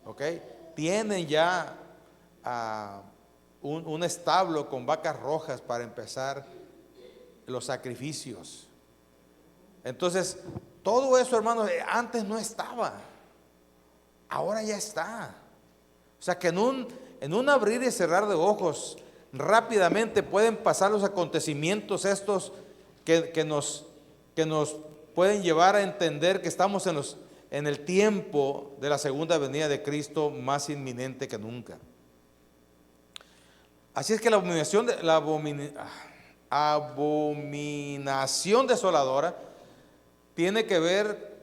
¿Ok? Tienen ya un establo con vacas rojas para empezar los sacrificios. Entonces, todo eso, hermanos, antes no estaba, ahora ya está. O sea que en un abrir y cerrar de ojos, rápidamente pueden pasar los acontecimientos estos que nos pueden llevar a entender que estamos en el tiempo de la segunda venida de Cristo, más inminente que nunca. Así es que la abominación desoladora tiene que ver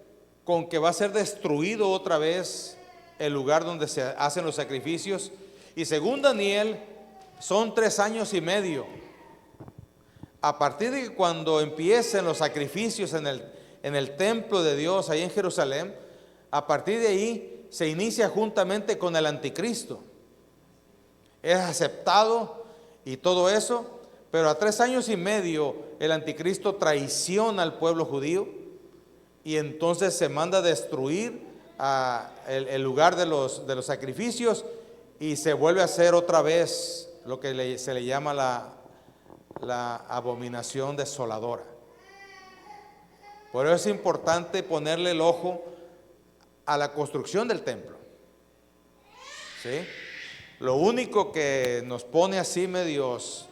con que va a ser destruido otra vez el lugar donde se hacen los sacrificios. Y según Daniel, son 3 años y medio. A partir de cuando empiecen los sacrificios en en el templo de Dios, ahí en Jerusalén, a partir de ahí se inicia juntamente con el anticristo. Es aceptado y todo eso, pero a 3 años y medio el anticristo traiciona al pueblo judío y entonces se manda a destruir el lugar de los sacrificios y se vuelve a hacer otra vez lo que se le llama la abominación desoladora. Por eso es importante ponerle el ojo a la construcción del templo. ¿Sí? Lo único que nos pone así medios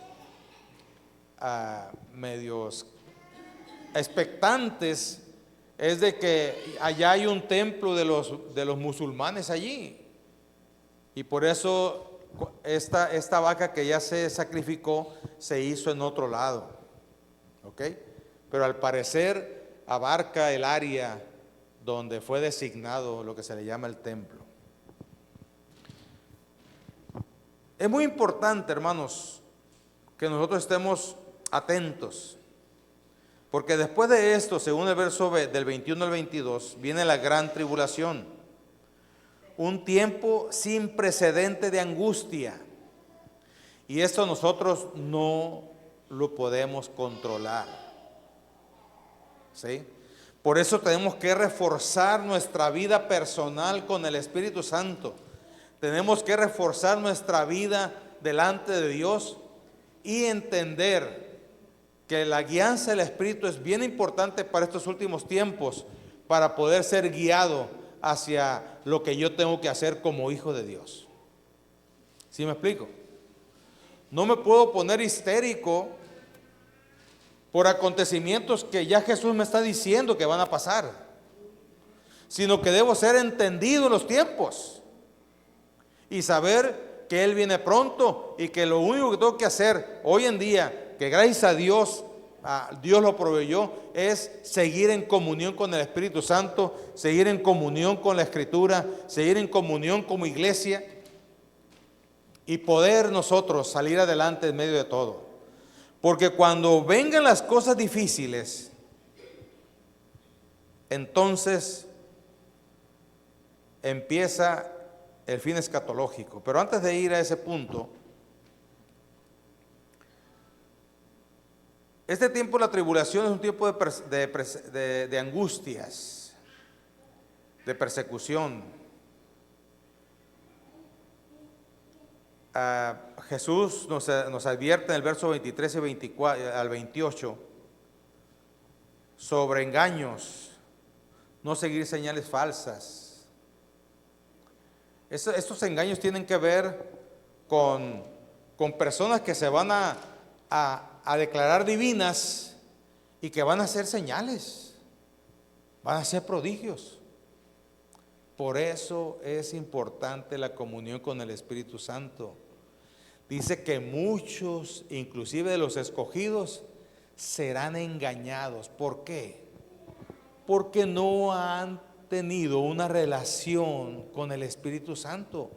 expectantes es de que allá hay un templo de los musulmanes allí. Y por eso esta vaca que ya se sacrificó se hizo en otro lado. ¿Ok? Pero al parecer abarca el área donde fue designado lo que se le llama el templo. Es muy importante, hermanos, que nosotros estemos atentos, porque después de esto, según el verso del 21 al 22, viene la gran tribulación, un tiempo sin precedente de angustia, y esto nosotros no lo podemos controlar, ¿sí? Por eso tenemos que reforzar nuestra vida personal con el Espíritu Santo. Tenemos que reforzar nuestra vida delante de Dios y entender que la guianza del Espíritu es bien importante para estos últimos tiempos, para poder ser guiado hacia lo que yo tengo que hacer como hijo de Dios. ¿Sí me explico? No me puedo poner histérico por acontecimientos que ya Jesús me está diciendo que van a pasar, sino que debo ser entendido en los tiempos y saber que Él viene pronto y que lo único que tengo que hacer hoy en día, que gracias a Dios, Dios lo proveyó, es seguir en comunión con el Espíritu Santo, seguir en comunión con la Escritura, seguir en comunión como iglesia y poder nosotros salir adelante en medio de todo. Porque cuando vengan las cosas difíciles, entonces empieza el fin escatológico. Pero antes de ir a ese punto, este tiempo de la tribulación es un tiempo de angustias, de persecución. Jesús nos advierte en el verso 23 y 24 al 28 sobre engaños, no seguir señales falsas. Estos engaños tienen que ver con personas que se van a declarar divinas y que van a hacer señales, van a hacer prodigios. Por eso es importante la comunión con el Espíritu Santo. Dice que muchos, inclusive de los escogidos, serán engañados. ¿Por qué? Porque no han tenido una relación con el Espíritu Santo.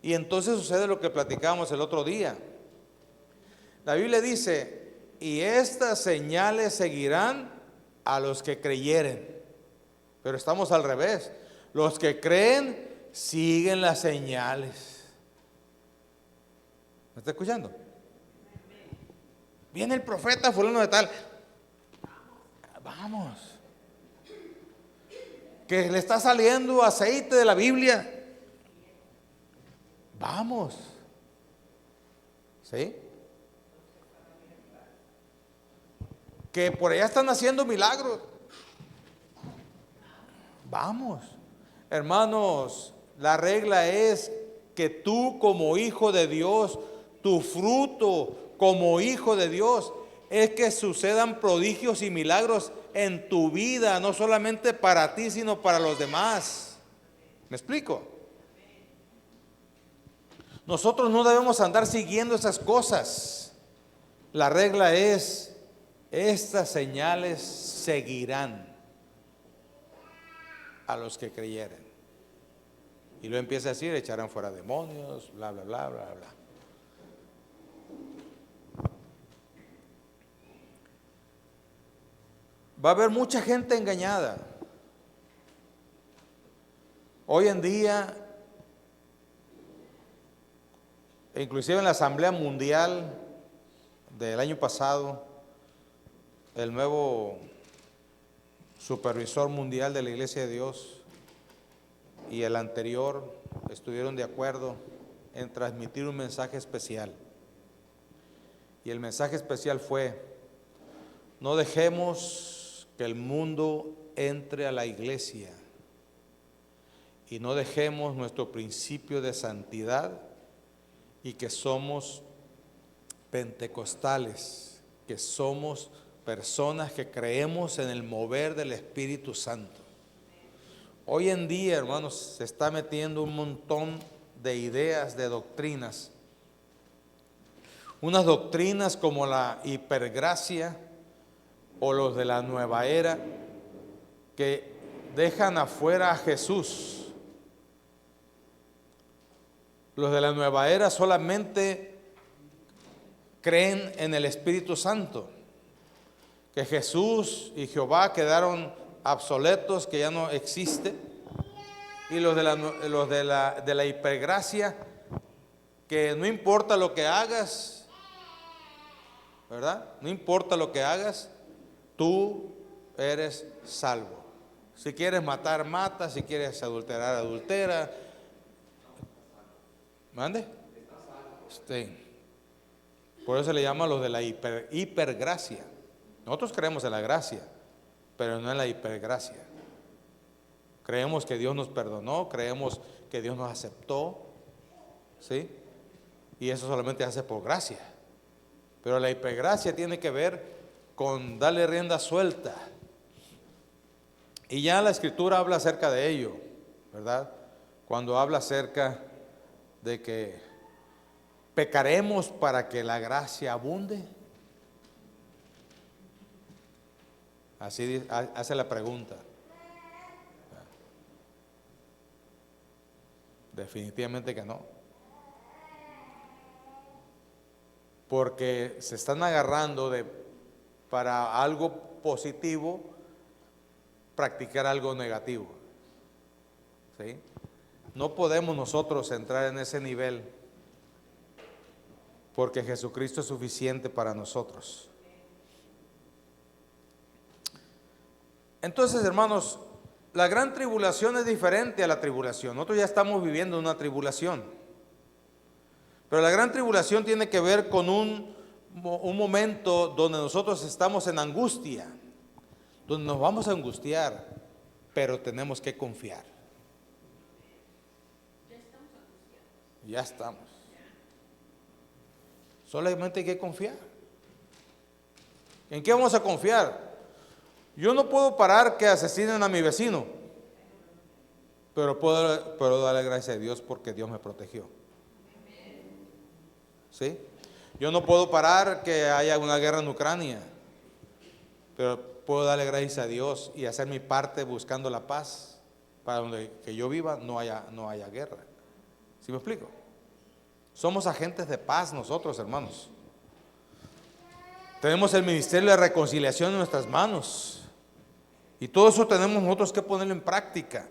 Y entonces sucede lo que platicábamos el otro día. La Biblia dice, y estas señales seguirán a los que creyeren. Pero estamos al revés. Los que creen siguen las señales. ¿Me está escuchando? Viene el profeta fulano de tal. Vamos. Que le está saliendo aceite de la Biblia. Vamos. ¿Sí? Que por allá están haciendo milagros. Vamos. Hermanos, la regla es que tú como hijo de Dios, tu fruto como hijo de Dios, es que sucedan prodigios y milagros en tu vida, no solamente para ti, sino para los demás. ¿Me explico? Nosotros no debemos andar siguiendo esas cosas. La regla es, estas señales seguirán a los que creyeren. Y luego empieza a decir, echarán fuera demonios, bla, bla, bla, bla, bla. Va a haber mucha gente engañada. Hoy en día, inclusive en la Asamblea Mundial del año pasado, el nuevo supervisor mundial de la Iglesia de Dios y el anterior estuvieron de acuerdo en transmitir un mensaje especial. Y el mensaje especial fue: no dejemos que el mundo entre a la iglesia y no dejemos nuestro principio de santidad, y que somos pentecostales, que somos personas que creemos en el mover del Espíritu Santo. Hoy en día, hermanos, se está metiendo un montón de ideas, de doctrinas. Unas doctrinas como la hipergracia o los de la nueva era, que dejan afuera a Jesús. Los de la nueva era solamente creen en el Espíritu Santo, que Jesús y Jehová quedaron obsoletos, que ya no existe. Y los de la hipergracia, que no importa lo que hagas, ¿verdad? No importa lo que hagas, tú eres salvo. Si quieres matar, mata. Si quieres adulterar, adultera. ¿Mande? Sí. Por eso se le llama los de la hipergracia. Nosotros creemos en la gracia, pero no en la hipergracia. Creemos que Dios nos perdonó, creemos que Dios nos aceptó, ¿sí? Y eso solamente hace por gracia. Pero la hipergracia tiene que ver con darle rienda suelta. Y ya la Escritura habla acerca de ello, ¿verdad? Cuando habla acerca de que pecaremos para que la gracia abunde. Así hace la pregunta. Definitivamente que no. Porque se están agarrando para algo positivo, practicar algo negativo. ¿Sí? No podemos nosotros entrar en ese nivel, porque Jesucristo es suficiente para nosotros. Entonces, hermanos, la gran tribulación es diferente a la tribulación. Nosotros ya estamos viviendo una tribulación, pero la gran tribulación tiene que ver con un momento donde nosotros estamos en angustia, donde nos vamos a angustiar, pero tenemos que confiar. Ya estamos. Solamente hay que confiar. ¿En qué vamos a confiar? Yo no puedo parar que asesinen a mi vecino, pero puedo darle gracias a Dios porque Dios me protegió. ¿Sí? Yo no puedo parar que haya una guerra en Ucrania, pero puedo darle gracias a Dios y hacer mi parte buscando la paz para donde que yo viva no haya guerra. ¿Sí me explico? Somos agentes de paz nosotros, hermanos. Tenemos el ministerio de reconciliación en nuestras manos. Y todo eso tenemos nosotros que ponerlo en práctica.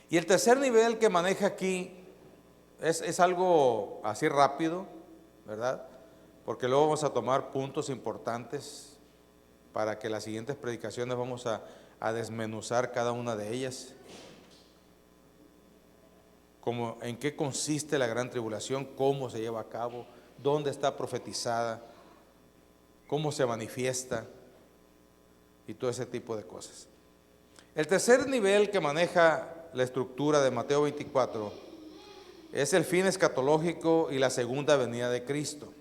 Y el tercer nivel que maneja aquí es algo así rápido, ¿verdad? Porque luego vamos a tomar puntos importantes para que las siguientes predicaciones vamos a desmenuzar cada una de ellas. Como en qué consiste la gran tribulación, cómo se lleva a cabo, dónde está profetizada, cómo se manifiesta y todo ese tipo de cosas. El tercer nivel que maneja la estructura de Mateo 24 es el fin escatológico y la segunda venida de Cristo.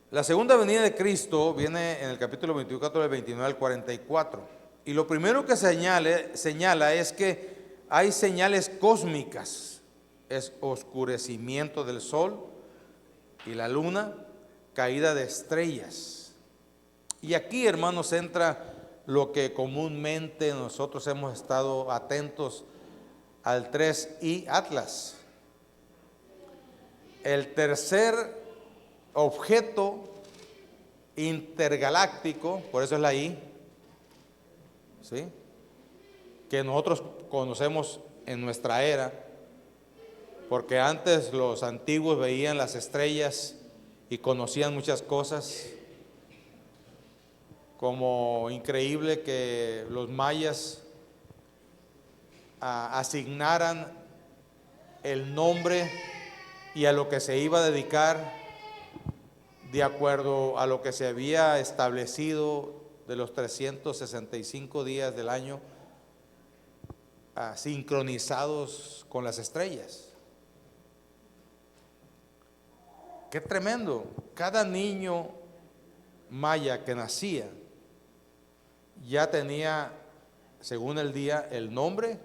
La segunda venida de Cristo viene en el capítulo 24 del 29 al 44. Y lo primero que señala es que hay señales cósmicas, es oscurecimiento del sol y la luna, caída de estrellas. Y aquí, hermanos, entra lo que comúnmente nosotros hemos estado atentos al 3I Atlas. El tercer objeto intergaláctico, por eso es la I, ¿sí?, que nosotros conocemos en nuestra era, porque antes los antiguos veían las estrellas y conocían muchas cosas, como increíble que los mayas asignaran el nombre y a lo que se iba a dedicar de acuerdo a lo que se había establecido de los 365 días del año, sincronizados con las estrellas. Qué tremendo. Cada niño maya que nacía ya tenía, según el día, el nombre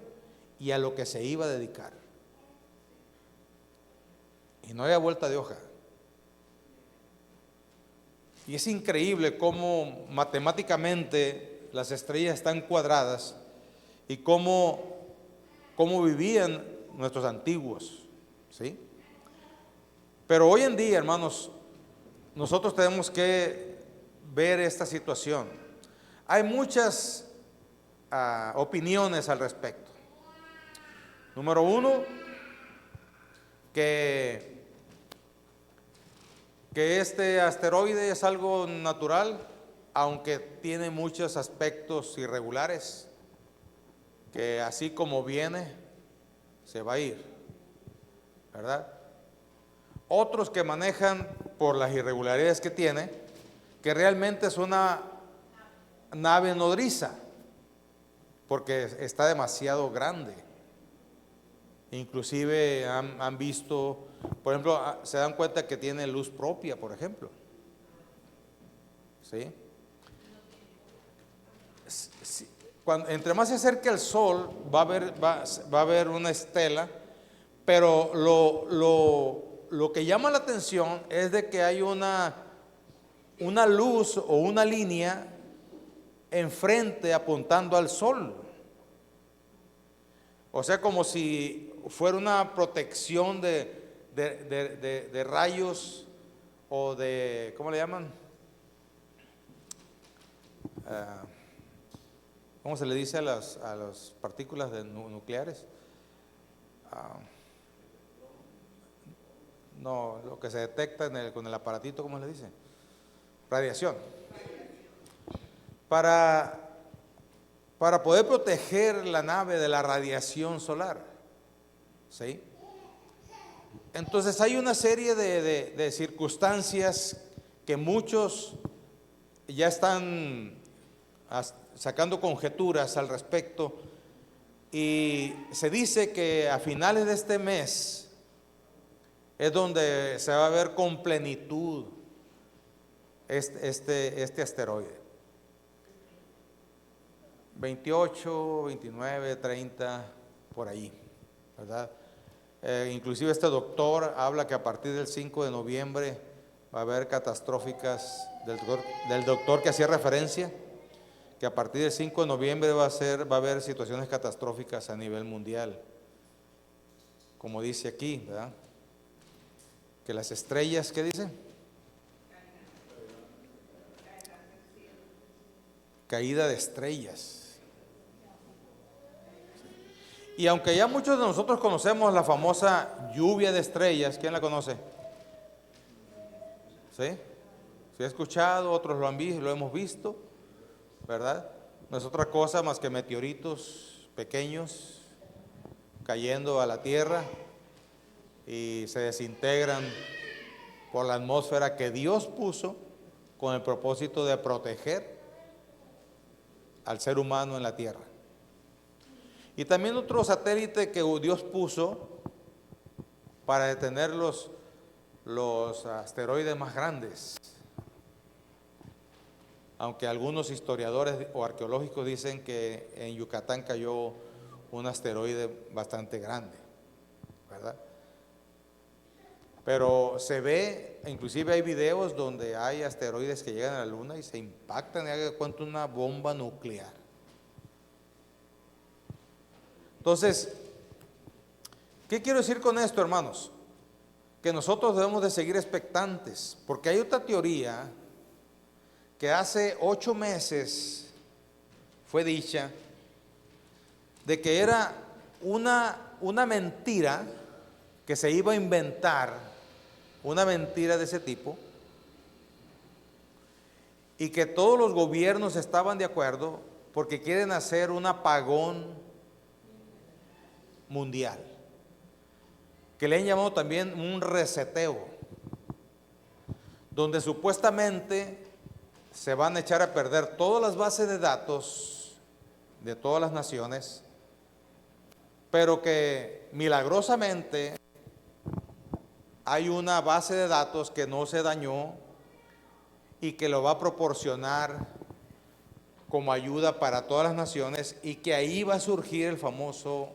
y a lo que se iba a dedicar. Y no había vuelta de hoja. Y es increíble cómo matemáticamente las estrellas están cuadradas y cómo vivían nuestros antiguos, ¿sí? Pero hoy en día, hermanos, nosotros tenemos que ver esta situación. Hay muchas opiniones al respecto. Número uno, que este asteroide es algo natural, aunque tiene muchos aspectos irregulares, que así como viene, se va a ir, ¿verdad? Otros que manejan por las irregularidades que tiene, que realmente es una nave nodriza, porque está demasiado grande. Inclusive han visto, por ejemplo, se dan cuenta que tiene luz propia, por ejemplo. ¿Sí? Entre más se acerque al Sol, va a haber una estela, pero lo que llama la atención es de que hay una luz o una línea enfrente apuntando al Sol. O sea, como si fuera una protección de rayos o de, ¿cómo le llaman? ¿Cómo se le dice a las partículas nucleares? No, lo que se detecta con el aparatito, ¿cómo le dice? Radiación. Para poder proteger la nave de la radiación solar, ¿sí? Entonces hay una serie de circunstancias que muchos ya están sacando conjeturas al respecto, y se dice que a finales de este mes es donde se va a ver con plenitud este asteroide. 28, 29, 30, por ahí, ¿verdad? Inclusive este doctor habla que a partir del 5 de noviembre va a haber catastróficas, del doctor que hacía referencia, que a partir del 5 de noviembre va a haber situaciones catastróficas a nivel mundial, como dice aquí, ¿verdad? Que las estrellas, ¿qué dice? Caída de estrellas. Y aunque ya muchos de nosotros conocemos la famosa lluvia de estrellas, ¿quién la conoce? ¿Sí? ¿Se ha escuchado? Otros lo han visto, lo hemos visto, ¿verdad? No es otra cosa más que meteoritos pequeños cayendo a la Tierra y se desintegran por la atmósfera que Dios puso con el propósito de proteger al ser humano en la Tierra. Y también otro satélite que Dios puso para detener los asteroides más grandes. Aunque algunos historiadores o arqueológicos dicen que en Yucatán cayó un asteroide bastante grande, ¿verdad? Pero se ve, inclusive hay videos donde hay asteroides que llegan a la luna y se impactan, y haga de cuenta una bomba nuclear. Entonces, ¿qué quiero decir con esto, hermanos? Que nosotros debemos de seguir expectantes, porque hay otra teoría que hace 8 meses fue dicha de que era una mentira que se iba a inventar, una mentira de ese tipo, y que todos los gobiernos estaban de acuerdo porque quieren hacer un apagón mundial, que le han llamado también un reseteo, donde supuestamente se van a echar a perder todas las bases de datos de todas las naciones, pero que milagrosamente hay una base de datos que no se dañó y que lo va a proporcionar como ayuda para todas las naciones, y que ahí va a surgir el famoso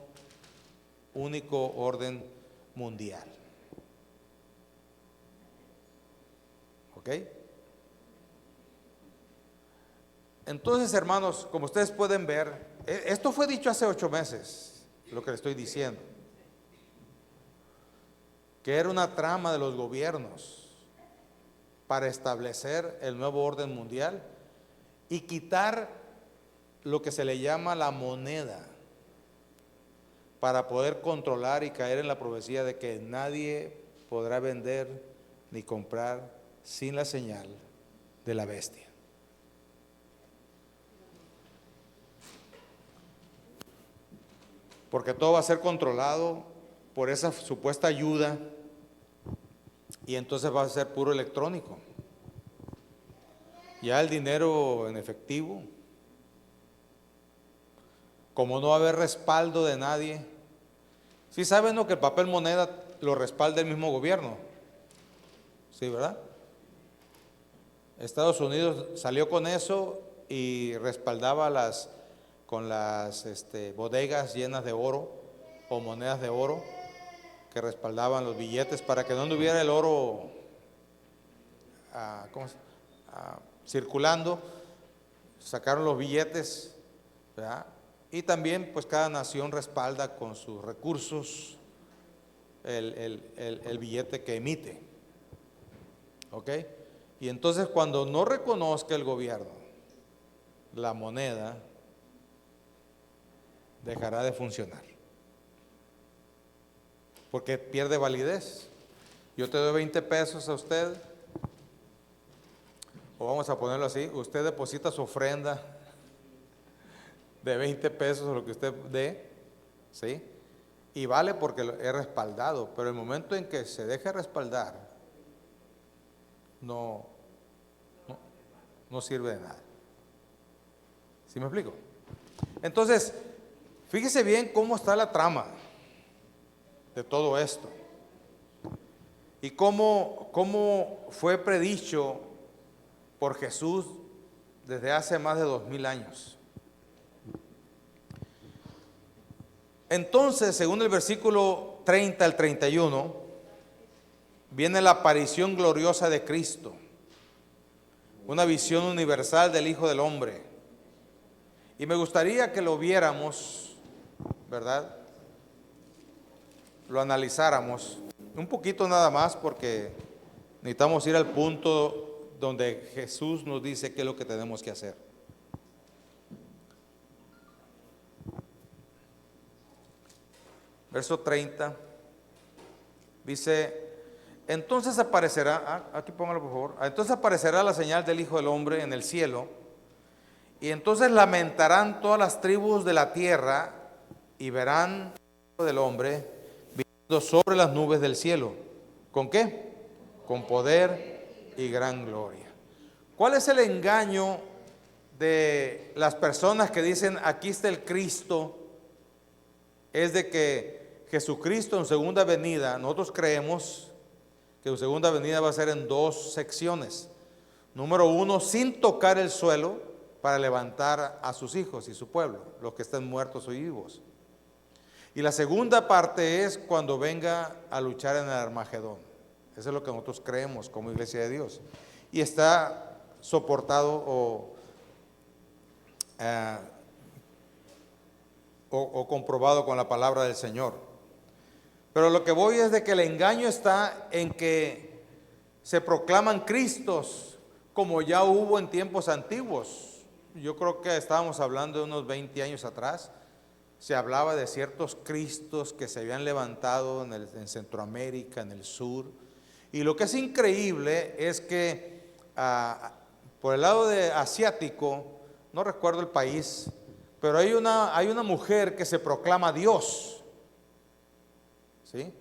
único orden mundial. ¿Ok? Entonces, hermanos, como ustedes pueden ver, esto fue dicho hace 8 meses, lo que le estoy diciendo, que era una trama de los gobiernos para establecer el nuevo orden mundial y quitar lo que se le llama la moneda, para poder controlar y caer en la profecía de que nadie podrá vender ni comprar sin la señal de la bestia. Porque todo va a ser controlado por esa supuesta ayuda, y entonces va a ser puro electrónico. Ya el dinero en efectivo, como no va a haber respaldo de nadie. ¿Sí saben lo que el papel moneda lo respalda el mismo gobierno? Sí, ¿verdad? Estados Unidos salió con eso y respaldaba con las bodegas llenas de oro o monedas de oro, que respaldaban los billetes para que no anduviera el oro circulando. Sacaron los billetes, ¿verdad? Y también pues cada nación respalda con sus recursos el billete que emite. ¿Ok? Y entonces cuando no reconozca el gobierno la moneda, dejará de funcionar, porque pierde validez. Yo te doy 20 pesos a usted, o vamos a ponerlo así, usted deposita su ofrenda de 20 pesos, lo que usted dé, ¿sí? Y vale porque es respaldado, pero el momento en que se deje respaldar, no sirve de nada. ¿Sí me explico? Entonces, fíjese bien cómo está la trama de todo esto y cómo fue predicho por Jesús desde hace más de 2000 años. Entonces, según el versículo 30 al 31, viene la aparición gloriosa de Cristo, una visión universal del Hijo del Hombre. Y me gustaría que lo viéramos, ¿verdad? Lo analizáramos un poquito nada más, porque necesitamos ir al punto donde Jesús nos dice qué es lo que tenemos que hacer. Verso 30 dice: entonces aparecerá, aquí póngalo por favor, entonces aparecerá la señal del Hijo del Hombre en el cielo, y entonces lamentarán todas las tribus de la tierra y verán al Hijo del Hombre viniendo sobre las nubes del cielo. ¿Con qué? Con poder y gran gloria. ¿Cuál es el engaño de las personas que dicen aquí está el Cristo? Es de que Jesucristo en segunda venida, nosotros creemos que su segunda venida va a ser en 2 secciones. Número 1, sin tocar el suelo, para levantar a sus hijos y su pueblo, los que estén muertos o vivos. Y la segunda parte es cuando venga a luchar en el Armagedón. Eso es lo que nosotros creemos como Iglesia de Dios. Y está soportado o comprobado con la palabra del Señor. Pero lo que voy es de que el engaño está en que se proclaman Cristos como ya hubo en tiempos antiguos. Yo creo que estábamos hablando de unos 20 años atrás. Se hablaba de ciertos cristos que se habían levantado en Centroamérica, en el sur. Y lo que es increíble es que por el lado de asiático, no recuerdo el país, pero hay una mujer que se proclama Dios, ¿sí?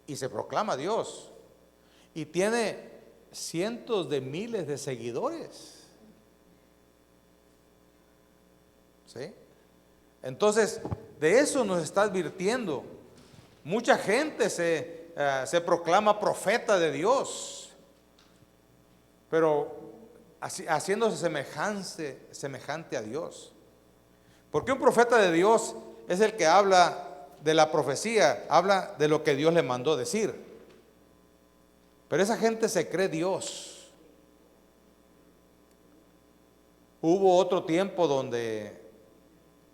Y se proclama Dios. Y tiene cientos de miles de seguidores, ¿sí? Entonces, de eso nos está advirtiendo. Mucha gente se proclama profeta de Dios, pero haciéndose semejante a Dios. Porque un profeta de Dios es el que habla de la profecía, habla de lo que Dios le mandó decir. Pero esa gente se cree Dios. Hubo otro tiempo donde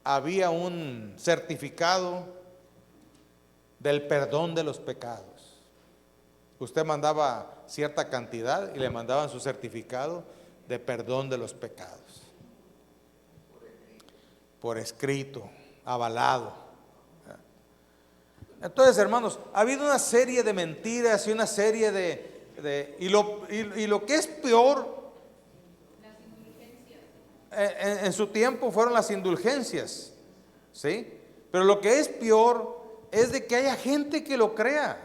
había un certificado del perdón de los pecados. Usted mandaba cierta cantidad y le mandaban su certificado de perdón de los pecados. Por escrito, avalado. Entonces, hermanos, ha habido una serie de mentiras y una serie y lo que es peor, en su tiempo fueron las indulgencias, ¿sí? Pero lo que es peor es de que haya gente que lo crea,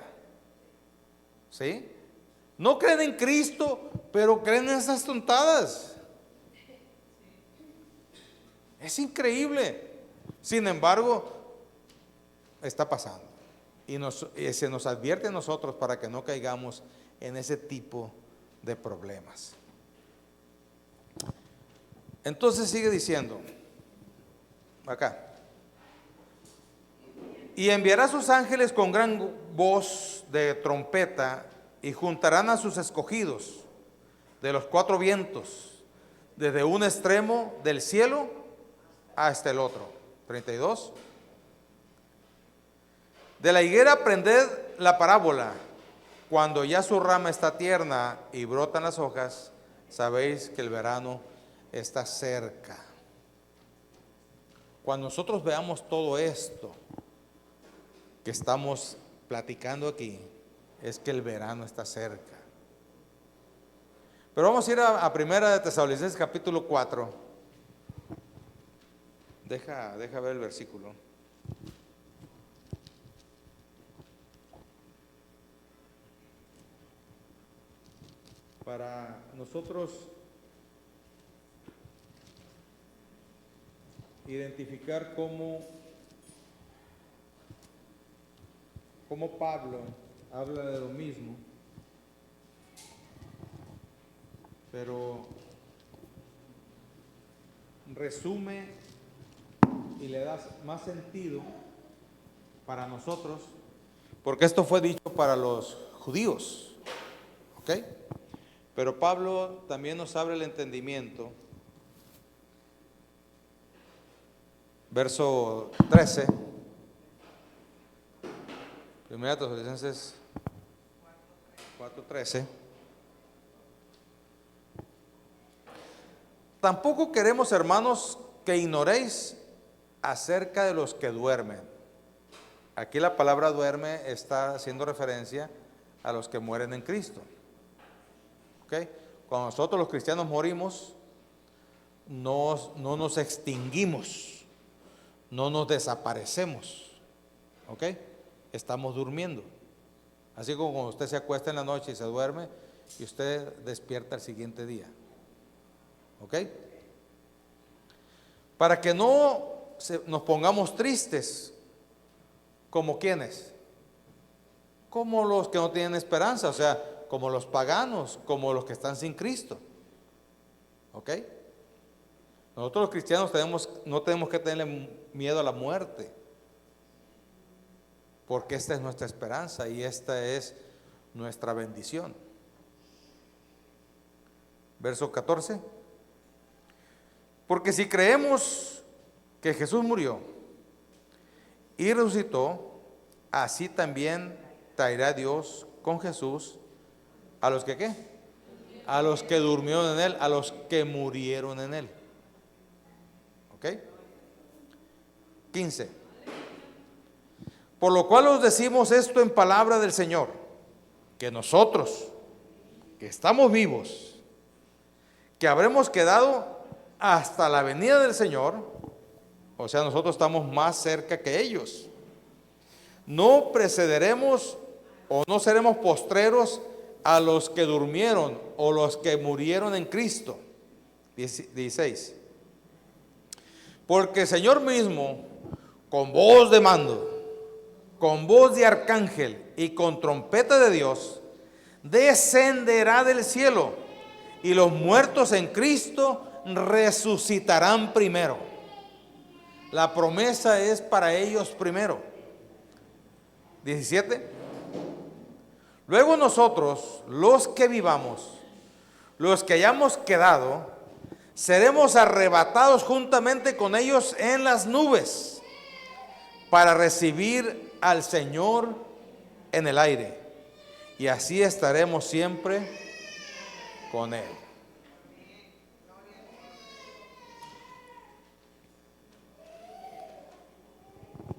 ¿sí? No creen en Cristo, pero creen en esas tontadas. Es increíble. Sin embargo, está pasando. Y se nos advierte a nosotros para que no caigamos en ese tipo de problemas. Entonces sigue diciendo, acá, y enviará a sus ángeles con gran voz de trompeta y juntarán a sus escogidos de los cuatro vientos, desde un extremo del cielo hasta el otro. 32. De la higuera aprended la parábola. Cuando ya su rama está tierna y brotan las hojas, sabéis que el verano está cerca. Cuando nosotros veamos todo esto que estamos platicando aquí, es que el verano está cerca. Pero vamos a ir a Primera de Tesalonicenses capítulo 4. Deja ver el versículo. Para nosotros identificar cómo Pablo habla de lo mismo, pero resume y le da más sentido para nosotros, porque esto fue dicho para los judíos, ¿ok? Pero Pablo también nos abre el entendimiento. Verso 13. Primera de Tesalonicenses 4:13. Tampoco queremos, hermanos, que ignoréis acerca de los que duermen. Aquí la palabra duerme está haciendo referencia a los que mueren en Cristo. ¿Okay? Cuando nosotros los cristianos morimos, no nos extinguimos, no nos desaparecemos, ¿ok? Estamos durmiendo. Así como cuando usted se acuesta en la noche y se duerme y usted despierta el siguiente día, ¿ok? Para que no nos pongamos tristes, ¿como quiénes? Como los que no tienen esperanza, o sea, como los paganos, como los que están sin Cristo, ¿ok? Nosotros los cristianos no tenemos que tenerle miedo a la muerte, porque esta es nuestra esperanza y esta es nuestra bendición. Verso 14. Porque si creemos que Jesús murió y resucitó, así también traerá Dios con Jesús a los que ¿qué? A los que durmieron en él, a los que murieron en él. ¿Ok? 15. Por lo cual os decimos esto en palabra del Señor, que nosotros, que estamos vivos, que habremos quedado hasta la venida del Señor, o sea, nosotros estamos más cerca que ellos, no precederemos o no seremos postreros a los que durmieron o los que murieron en Cristo. 16. Porque el Señor mismo, con voz de mando, con voz de arcángel y con trompeta de Dios, descenderá del cielo, y los muertos en Cristo resucitarán primero. La promesa es para ellos primero. 17. Luego nosotros, los que vivamos, los que hayamos quedado, seremos arrebatados juntamente con ellos en las nubes para recibir al Señor en el aire, y así estaremos siempre con Él.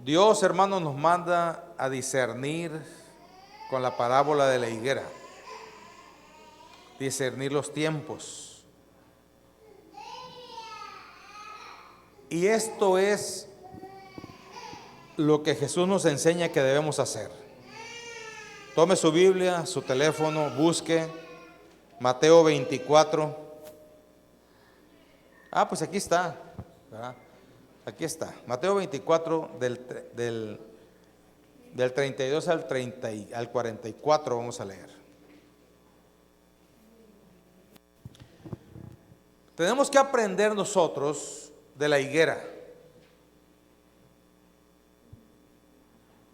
Dios, hermanos, nos manda a discernir con la parábola de la higuera, discernir los tiempos. Y esto es lo que Jesús nos enseña que debemos hacer. Tome su Biblia, su teléfono, busque Mateo 24. Pues aquí está, ¿verdad? Aquí está, Mateo 24 del 32 al 44 vamos a leer. Tenemos que aprender nosotros de la higuera.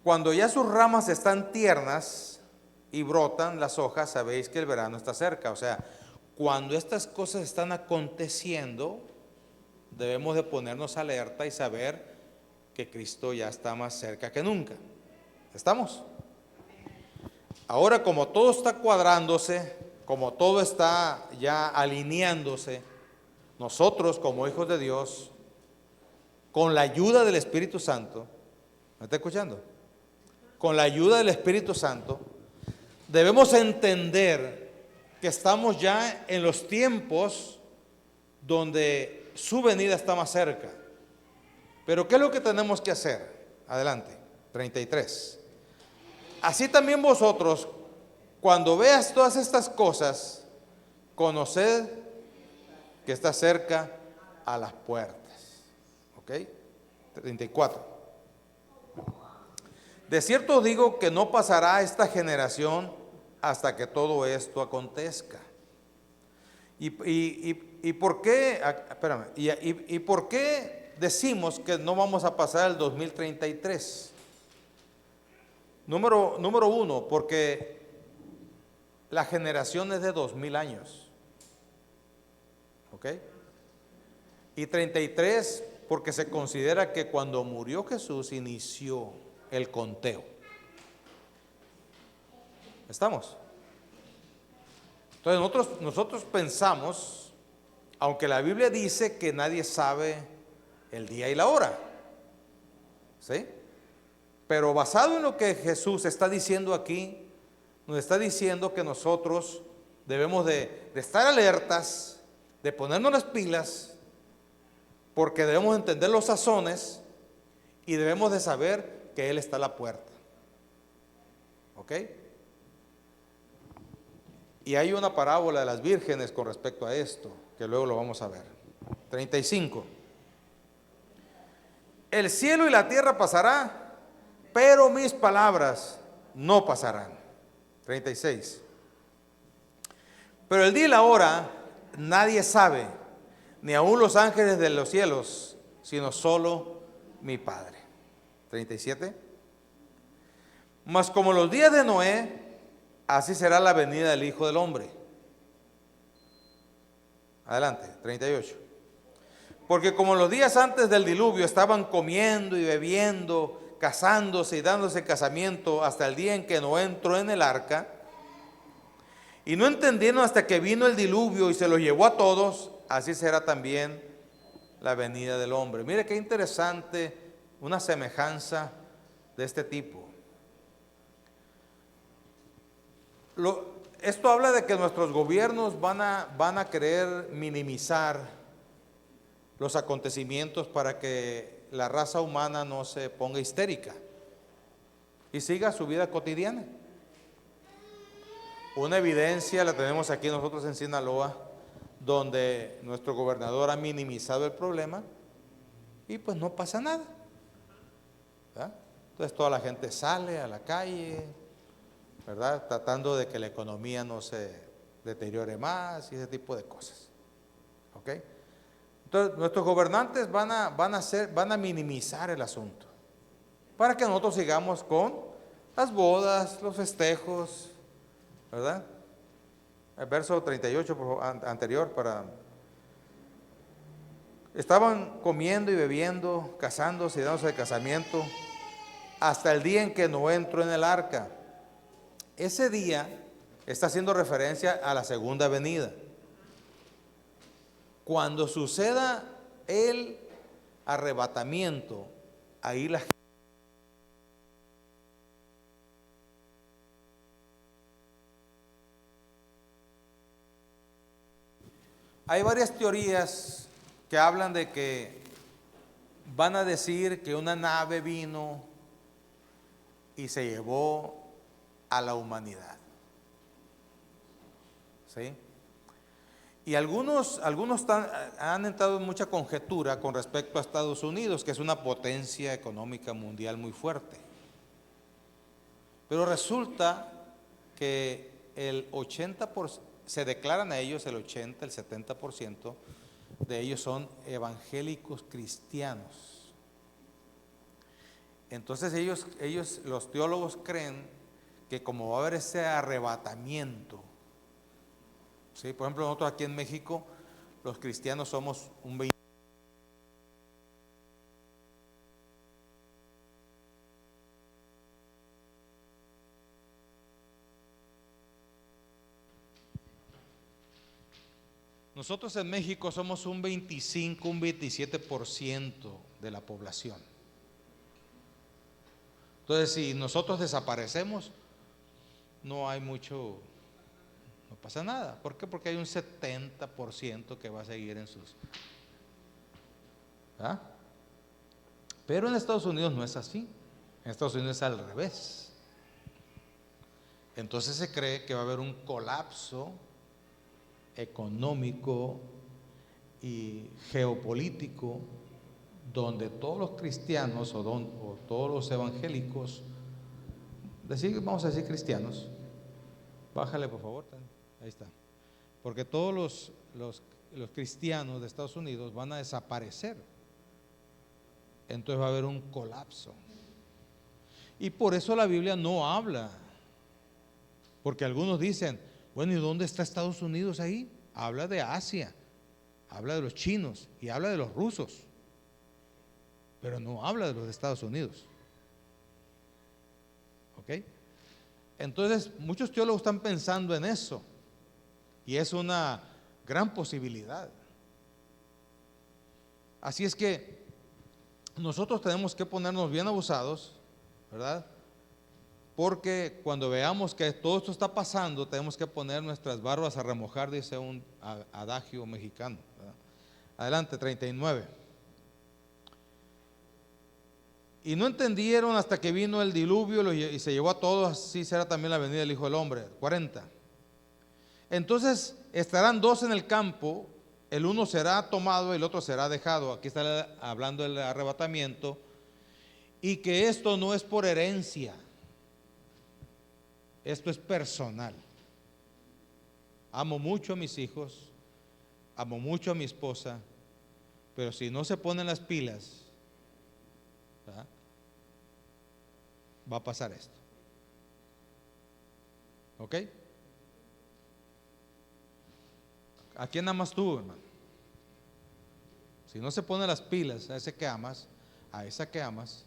Cuando ya sus ramas están tiernas y brotan las hojas, sabéis que el verano está cerca. O sea, cuando estas cosas están aconteciendo, debemos de ponernos alerta y saber que Cristo ya está más cerca que nunca. ¿Estamos? Ahora, como todo está cuadrándose, como todo está ya alineándose, nosotros como hijos de Dios, con la ayuda del Espíritu Santo, ¿me está escuchando? Con la ayuda del Espíritu Santo, debemos entender que estamos ya en los tiempos donde su venida está más cerca. Pero ¿qué es lo que tenemos que hacer? Adelante, 33. Así también vosotros, cuando veas todas estas cosas, conoced que está cerca a las puertas. ¿Ok? 34. De cierto os digo que no pasará esta generación hasta que todo esto acontezca. ¿Y por qué? Espérame. ¿Y por qué decimos que no vamos a pasar el 2033? Número uno, porque la generación es de 2000 años. ¿Ok? Y 33, porque se considera que cuando murió Jesús inició el conteo. ¿Estamos? Entonces nosotros pensamos, aunque la Biblia dice que nadie sabe el día y la hora, ¿sí? Pero basado en lo que Jesús está diciendo aquí, nos está diciendo que nosotros debemos de estar alertas, de ponernos las pilas, porque debemos entender los sazones y debemos de saber que Él está a la puerta. ¿Ok? Y hay una parábola de las vírgenes con respecto a esto, que luego lo vamos a ver. 35. El cielo y la tierra pasará, pero mis palabras no pasarán. 36. Pero el día y la hora nadie sabe, ni aun los ángeles de los cielos, sino solo mi Padre. 37. Mas como los días de Noé, así será la venida del Hijo del Hombre. Adelante, 38. Porque como los días antes del diluvio estaban comiendo y bebiendo, casándose y dándose casamiento hasta el día en que Noé entró en el arca, Y no entendieron hasta que vino el diluvio y se los llevó a todos, así será también la venida del hombre. Mire qué interesante, una semejanza de este tipo. Esto habla de que nuestros gobiernos van a querer minimizar los acontecimientos para que la raza humana no se ponga histérica y siga su vida cotidiana. Una evidencia la tenemos aquí nosotros en Sinaloa, donde nuestro gobernador ha minimizado el problema y pues no pasa nada, ¿verdad? Entonces toda la gente sale a la calle, ¿verdad? Tratando de que la economía no se deteriore más y ese tipo de cosas. ¿Ok? Entonces nuestros gobernantes van a minimizar el asunto para que nosotros sigamos con las bodas, los festejos, ¿verdad? El verso 38 anterior estaban comiendo y bebiendo, casándose y dándose de casamiento hasta el día en que Noé entró en el arca. Ese día está haciendo referencia a la segunda venida. Cuando suceda el arrebatamiento, ahí la gente hay varias teorías que hablan de que van a decir que una nave vino y se llevó a la humanidad. ¿Sí? Y algunos han entrado en mucha conjetura con respecto a Estados Unidos, que es una potencia económica mundial muy fuerte. Pero resulta que el 80%, se declaran a ellos el 80, el 70% de ellos son evangélicos cristianos. Entonces ellos, los teólogos creen que como va a haber ese arrebatamiento, ¿sí? Por ejemplo, nosotros aquí en México, los cristianos somos un 20%. Nosotros en México somos un 25, un 27% de la población. Entonces, si nosotros desaparecemos, no hay mucho, no pasa nada. ¿Por qué? Porque hay un 70% que va a seguir en sus... ¿Ah? Pero en Estados Unidos no es así. En Estados Unidos es al revés. Entonces se cree que va a haber un colapso económico y geopolítico donde todos los cristianos o todos los evangélicos, vamos a decir cristianos, bájale por favor, ahí está, porque todos los cristianos de Estados Unidos van a desaparecer, entonces va a haber un colapso. Y por eso la Biblia no habla, porque algunos dicen, bueno, ¿y dónde está Estados Unidos ahí? Habla de Asia, habla de los chinos y habla de los rusos, pero no habla de los de Estados Unidos. ¿Ok? Entonces, muchos teólogos están pensando en eso y es una gran posibilidad. Así es que nosotros tenemos que ponernos bien abusados, ¿verdad? Porque cuando veamos que todo esto está pasando, tenemos que poner nuestras barbas a remojar, dice un adagio mexicano, ¿verdad? Adelante, 39. Y no entendieron hasta que vino el diluvio y se llevó a todos, así será también la venida del Hijo del Hombre. 40. Entonces estarán dos en el campo, el uno será tomado y el otro será dejado. Aquí está hablando del arrebatamiento. Y que esto no es por herencia, esto es personal. Amo mucho a mis hijos, amo mucho a mi esposa, pero si no se ponen las pilas, ¿verdad?, va a pasar esto. ¿Ok? ¿A quién amas tú, hermano? Si no se ponen las pilas a ese que amas, a esa que amas,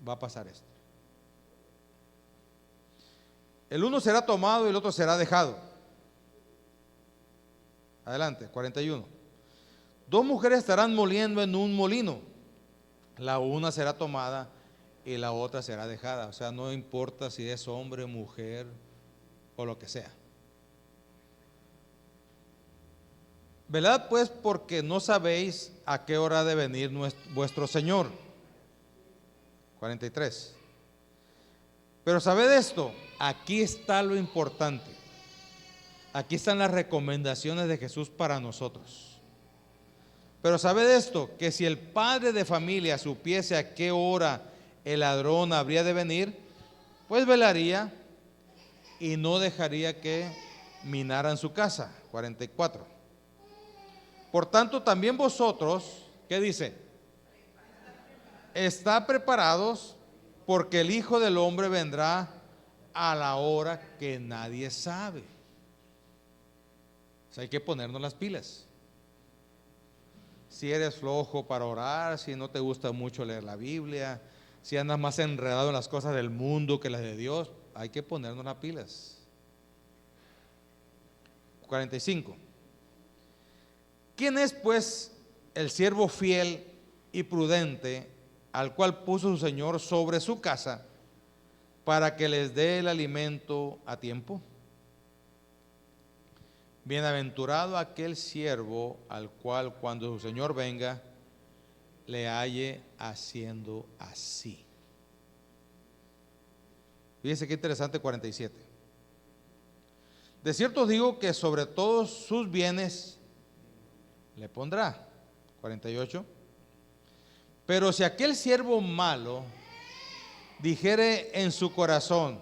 va a pasar esto. El uno será tomado y el otro será dejado. Adelante, 41. Dos mujeres estarán moliendo en un molino. La una será tomada y la otra será dejada. O sea, no importa si es hombre, mujer o lo que sea. Velad pues, porque no sabéis a qué hora ha de venir vuestro Señor. 43. Pero sabed esto, aquí está lo importante. Aquí están las recomendaciones de Jesús para nosotros. Pero sabed esto, que si el padre de familia supiese a qué hora el ladrón habría de venir, pues velaría y no dejaría que minaran su casa. 44. Por tanto, también vosotros, ¿qué dice? Está preparados, porque el Hijo del Hombre vendrá a la hora que nadie sabe. O sea, hay que ponernos las pilas. Si eres flojo para orar, si no te gusta mucho leer la Biblia, si andas más enredado en las cosas del mundo que las de Dios, hay que ponernos las pilas. 45. ¿Quién es pues el siervo fiel y prudente al cual puso su Señor sobre su casa para que les dé el alimento a tiempo? Bienaventurado aquel siervo al cual cuando su Señor venga le halle haciendo así. Fíjense qué interesante. 47. De cierto os digo que sobre todos sus bienes le pondrá. 48. Pero si aquel siervo malo dijere en su corazón: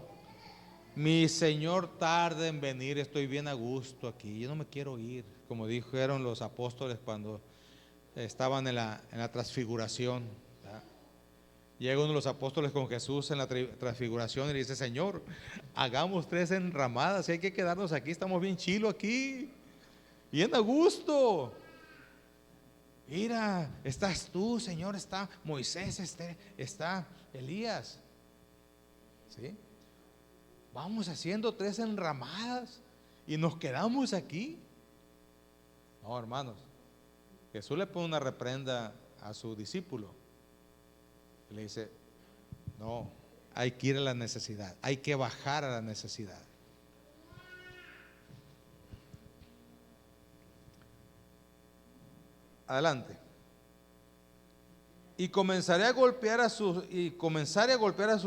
mi Señor tarda en venir, estoy bien a gusto aquí, yo no me quiero ir, como dijeron los apóstoles cuando estaban en la transfiguración, ¿verdad? Llega uno de los apóstoles con Jesús en la transfiguración y le dice: Señor, hagamos 3 enramadas y hay que quedarnos aquí, estamos bien chilo aquí, bien a gusto. Mira, estás tú, Señor, está Moisés, está Elías. ¿Sí? Vamos haciendo 3 enramadas y nos quedamos aquí. No, hermanos, Jesús le pone una reprenda a su discípulo. Le dice: no, hay que ir a la necesidad, hay que bajar a la necesidad. Adelante. Y comenzaré a golpear a sus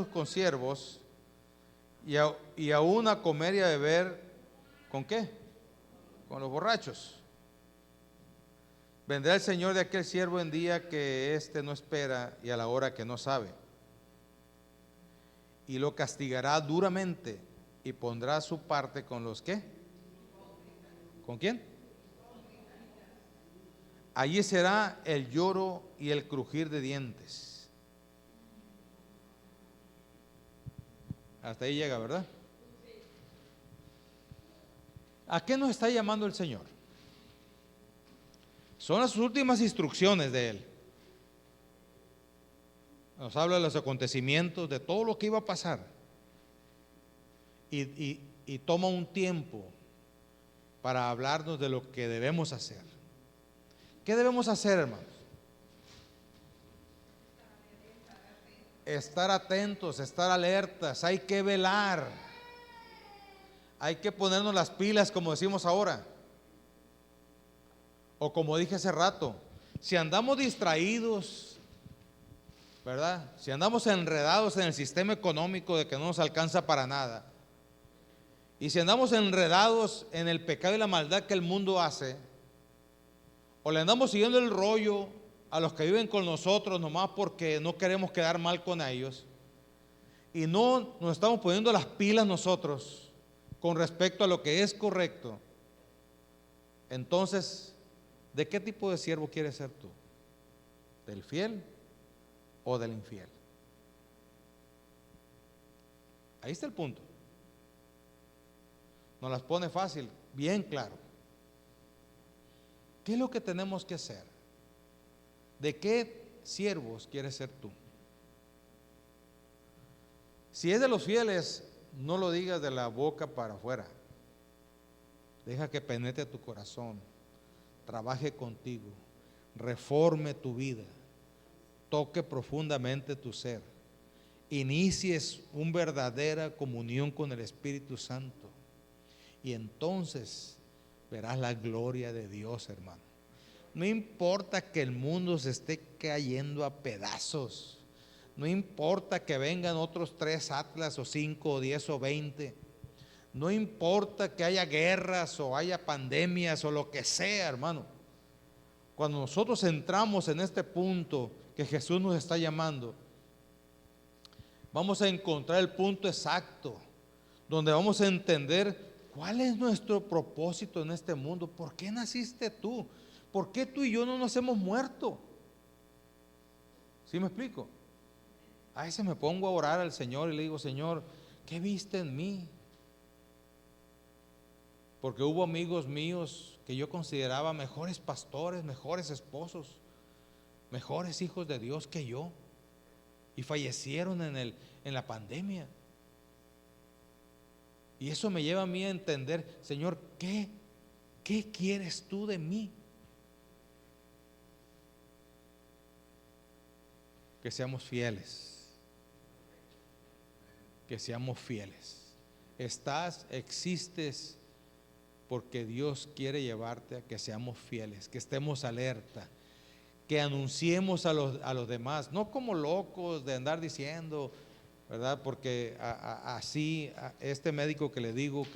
consiervos y aún a comer y a beber. ¿Con qué? Con los borrachos. Vendrá el Señor de aquel siervo en día que éste no espera y a la hora que no sabe, y lo castigará duramente y pondrá su parte con los que. ¿Con quién? Allí será el lloro y el crujir de dientes. Hasta ahí llega, ¿verdad? ¿A qué nos está llamando el Señor? Son las últimas instrucciones de Él. Nos habla de los acontecimientos, de todo lo que iba a pasar. Y toma un tiempo para hablarnos de lo que debemos hacer. ¿Qué debemos hacer, hermanos? Estar atentos, estar alertas, hay que velar, hay que ponernos las pilas, como decimos ahora. O como dije hace rato, si andamos distraídos, ¿verdad? Si andamos enredados en el sistema económico de que no nos alcanza para nada, y si andamos enredados en el pecado y la maldad que el mundo hace, o le andamos siguiendo el rollo a los que viven con nosotros nomás porque no queremos quedar mal con ellos, y no nos estamos poniendo las pilas nosotros con respecto a lo que es correcto, entonces, ¿de qué tipo de siervo quieres ser tú? ¿Del fiel o del infiel? Ahí está el punto. Nos las pone fácil, bien claro. ¿Qué es lo que tenemos que hacer? ¿De qué siervos quieres ser tú? Si es de los fieles, no lo digas de la boca para afuera. Deja que penetre tu corazón, trabaje contigo, reforme tu vida, toque profundamente tu ser, inicies una verdadera comunión con el Espíritu Santo, y entonces verás la gloria de Dios, hermano. No importa que el mundo se esté cayendo a pedazos, no importa que vengan otros 3 Atlas o 5 o 10 o 20, no importa que haya guerras o haya pandemias o lo que sea, hermano. Cuando nosotros entramos en este punto que Jesús nos está llamando, vamos a encontrar el punto exacto donde vamos a entender cuál es nuestro propósito en este mundo. ¿Por qué naciste tú? ¿Por qué tú y yo no nos hemos muerto? ¿Sí me explico? A veces me pongo a orar al Señor y le digo: Señor, ¿qué viste en mí? Porque hubo amigos míos que yo consideraba mejores pastores, mejores esposos, mejores hijos de Dios que yo, y fallecieron en la pandemia. Y eso me lleva a mí a entender: Señor, ¿qué quieres tú de mí? Que seamos fieles, que seamos fieles. Existes porque Dios quiere llevarte a que seamos fieles, que estemos alerta, que anunciemos a los demás, no como locos de andar diciendo, ¿verdad? Porque así, este médico que le digo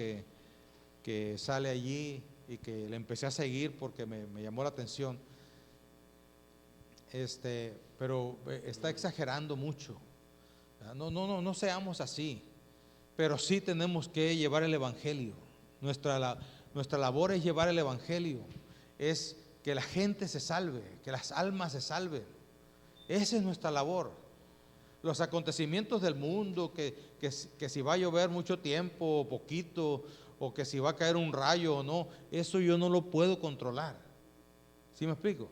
que sale allí y que le empecé a seguir porque me llamó la atención, pero está exagerando mucho. No seamos así, pero sí tenemos que llevar el evangelio. Nuestra labor es llevar el evangelio, es que la gente se salve, que las almas se salven. Esa es nuestra labor. Los acontecimientos del mundo, que si va a llover mucho tiempo o poquito, o que si va a caer un rayo o no, eso yo no lo puedo controlar. ¿Sí me explico?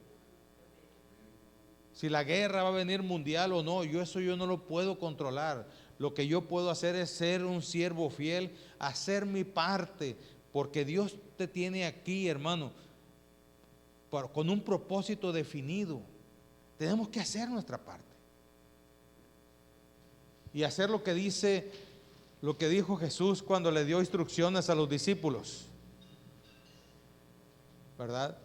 Si la guerra va a venir mundial o no, eso yo no lo puedo controlar. Lo que yo puedo hacer es ser un siervo fiel, hacer mi parte, porque Dios te tiene aquí, hermano, con un propósito definido. Tenemos que hacer nuestra parte y hacer lo que dijo Jesús cuando le dio instrucciones a los discípulos, ¿verdad?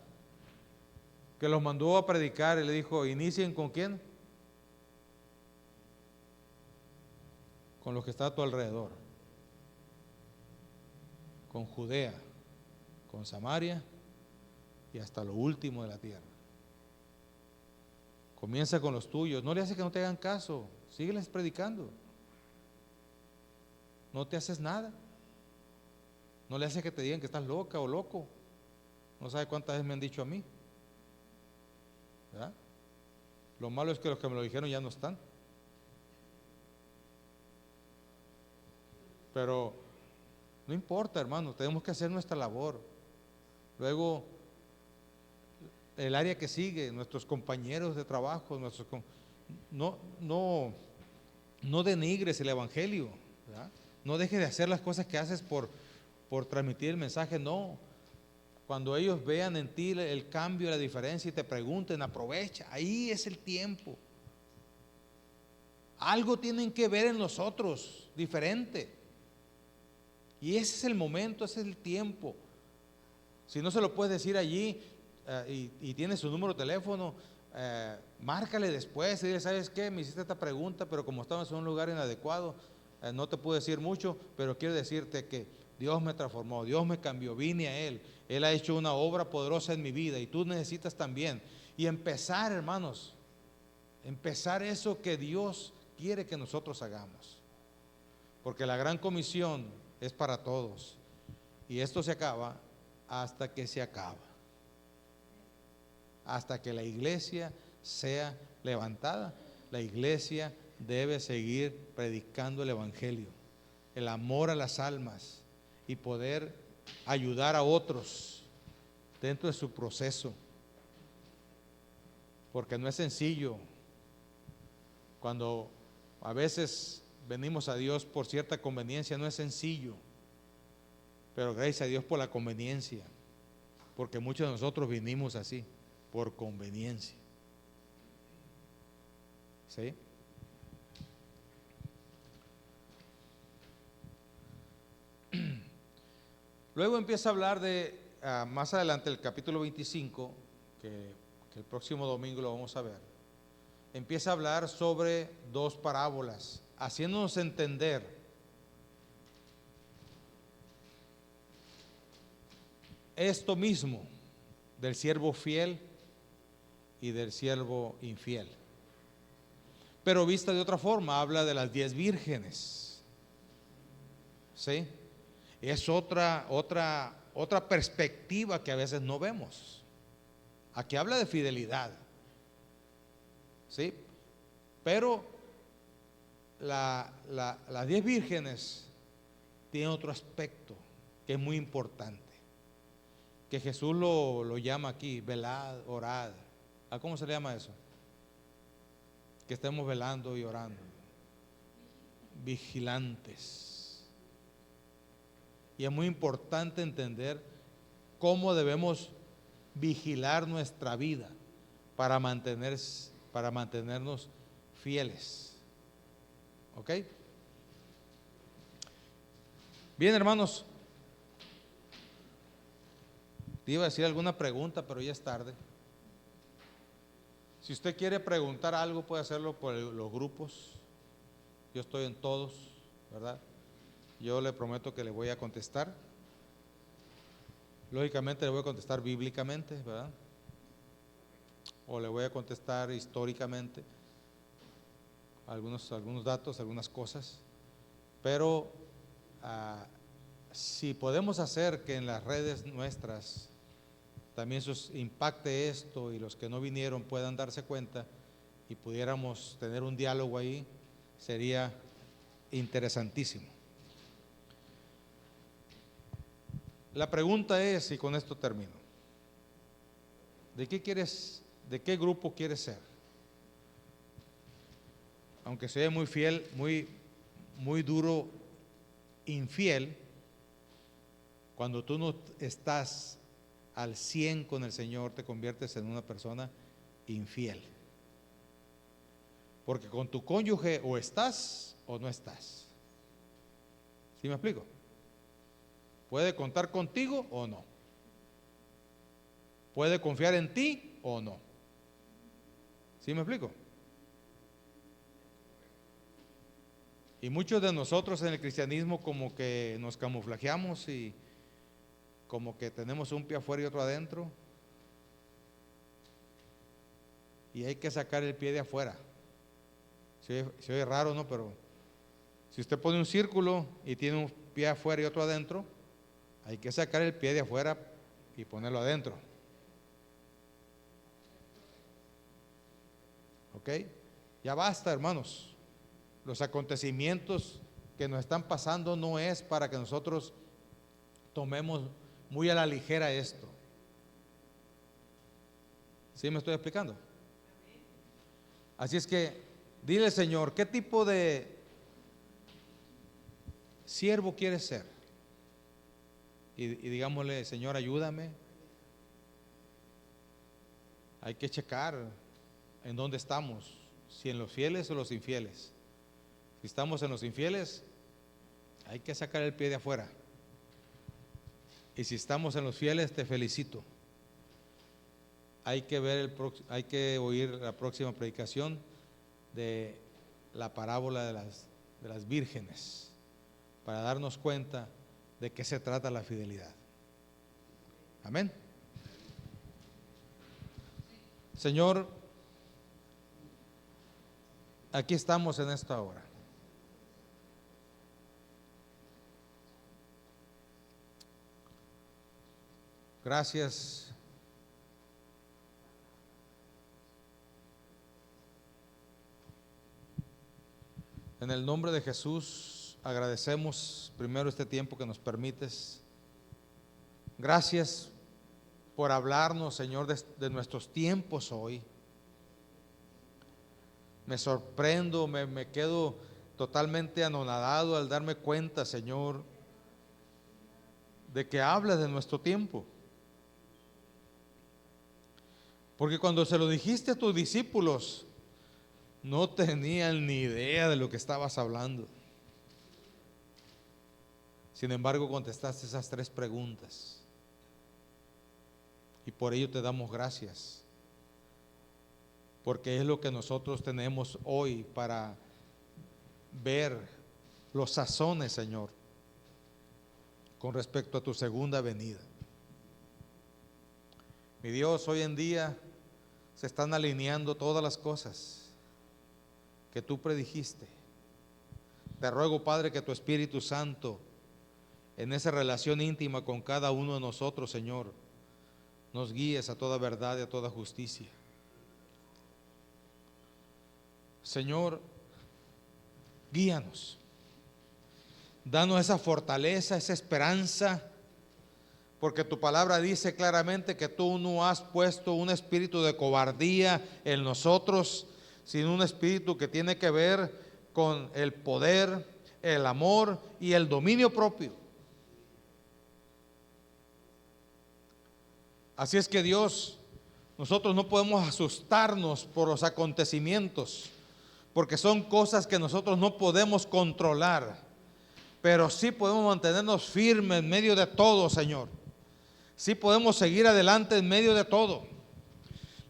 Que los mandó a predicar y le dijo: inicien ¿con quién? Con los que está a tu alrededor, con Judea, con Samaria y hasta lo último de la tierra. Comienza con los tuyos, no le haces que no te hagan caso, sígueles predicando. No te haces nada, no le haces que te digan que estás loca o loco. No sabe cuántas veces me han dicho a mí, ¿verdad? Lo malo es que los que me lo dijeron ya no están. Pero no importa, hermano, tenemos que hacer nuestra labor. Luego, el área que sigue, nuestros compañeros de trabajo, no denigres el evangelio, ¿verdad? No dejes de hacer las cosas que haces por transmitir el mensaje, no. Cuando ellos vean en ti el cambio, la diferencia y te pregunten, aprovecha, ahí es el tiempo. Algo tienen que ver en nosotros diferente. Y ese es el momento, ese es el tiempo. Si no se lo puedes decir allí y tienes su número de teléfono, márcale después y dile: ¿sabes qué? Me hiciste esta pregunta, pero como estabas en un lugar inadecuado, no te puedo decir mucho, pero quiero decirte que Dios me transformó, Dios me cambió, vine a Él. Él ha hecho una obra poderosa en mi vida y tú necesitas también. Y empezar, hermanos, empezar eso que Dios quiere que nosotros hagamos. Porque la gran comisión es para todos. Y esto se acaba hasta que se acaba. Hasta que la iglesia sea levantada, la iglesia debe seguir predicando el evangelio, el amor a las almas y poder ayudar a otros dentro de su proceso. Porque no es sencillo. Cuando a veces venimos a Dios por cierta conveniencia, no es sencillo, pero gracias a Dios por la conveniencia, porque muchos de nosotros vinimos así, por conveniencia. ¿Sí? Luego empieza a hablar de, más adelante, el capítulo 25, que el próximo domingo lo vamos a ver. Empieza a hablar sobre dos parábolas, haciéndonos entender esto mismo del siervo fiel y del siervo infiel. Pero vista de otra forma, habla de las 10 vírgenes. ¿Sí? Es otra perspectiva que a veces no vemos. Aquí habla de fidelidad. ¿Sí? Pero las 10 vírgenes tienen otro aspecto que es muy importante, que Jesús lo llama aquí, velad, orad. ¿Cómo se le llama eso? Que estemos velando y orando. Vigilantes. Y es muy importante entender cómo debemos vigilar nuestra vida para mantenernos fieles. ¿Ok? Bien, hermanos. Te iba a decir alguna pregunta, pero ya es tarde. Si usted quiere preguntar algo, puede hacerlo por los grupos. Yo estoy en todos, ¿verdad? Yo le prometo que le voy a contestar. Lógicamente le voy a contestar bíblicamente, ¿verdad? O le voy a contestar históricamente algunos datos, algunas cosas. Pero si podemos hacer que en las redes nuestras también impacte esto y los que no vinieron puedan darse cuenta y pudiéramos tener un diálogo ahí, sería interesantísimo. La pregunta es, y con esto termino, ¿de qué grupo quieres ser? Aunque sea muy fiel, muy duro, infiel, cuando tú no estás al 100 con el Señor, te conviertes en una persona infiel. Porque con tu cónyuge o estás o no estás. ¿Sí me explico? Puede contar contigo o no. Puede confiar en ti o no. ¿Sí me explico? Y muchos de nosotros en el cristianismo como que nos camuflajeamos y como que tenemos un pie afuera y otro adentro. Y hay que sacar el pie de afuera. Se oye raro, ¿no? Pero si usted pone un círculo y tiene un pie afuera y otro adentro, hay que sacar el pie de afuera y ponerlo adentro. ¿Ok? Ya basta, hermanos. Los acontecimientos que nos están pasando no es para que nosotros tomemos muy a la ligera esto. ¿Sí me estoy explicando? Así es que dile, Señor, ¿qué tipo de siervo quieres ser? Y digámosle, Señor, ayúdame. Hay que checar en dónde estamos, si en los fieles o los infieles. Si estamos en los infieles, hay que sacar el pie de afuera. Y si estamos en los fieles, te felicito. Hay que oír la próxima predicación de la parábola de las vírgenes para darnos cuenta de qué se trata la fidelidad. Amén. Señor, aquí estamos en esta hora. Gracias. En el nombre de Jesús agradecemos primero este tiempo que nos permites. Gracias por hablarnos, Señor, de nuestros tiempos hoy. Me sorprendo, me quedo totalmente anonadado al darme cuenta, Señor, de que hablas de nuestro tiempo. Porque cuando se lo dijiste a tus discípulos, no tenían ni idea de lo que estabas hablando. Sin embargo, contestaste esas 3 preguntas. Y por ello te damos gracias. Porque es lo que nosotros tenemos hoy para ver los sazones, Señor, con respecto a tu segunda venida. Mi Dios, hoy en día se están alineando todas las cosas que tú predijiste. Te ruego, Padre, que tu Espíritu Santo, en esa relación íntima con cada uno de nosotros, Señor, nos guíes a toda verdad y a toda justicia. Señor, guíanos. Danos esa fortaleza, esa esperanza, porque tu palabra dice claramente que tú no has puesto un espíritu de cobardía en nosotros, sino un espíritu que tiene que ver con el poder, el amor y el dominio propio. Así es que Dios, nosotros no podemos asustarnos por los acontecimientos, porque son cosas que nosotros no podemos controlar, pero sí podemos mantenernos firmes en medio de todo, Señor. Sí podemos seguir adelante en medio de todo,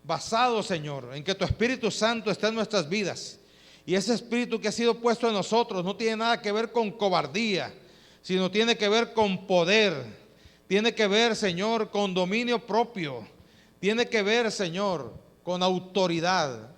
basado, Señor, en que tu Espíritu Santo está en nuestras vidas. Y ese Espíritu que ha sido puesto en nosotros no tiene nada que ver con cobardía, sino tiene que ver con poder. Tiene que ver, Señor, con dominio propio. Tiene que ver, Señor, con autoridad.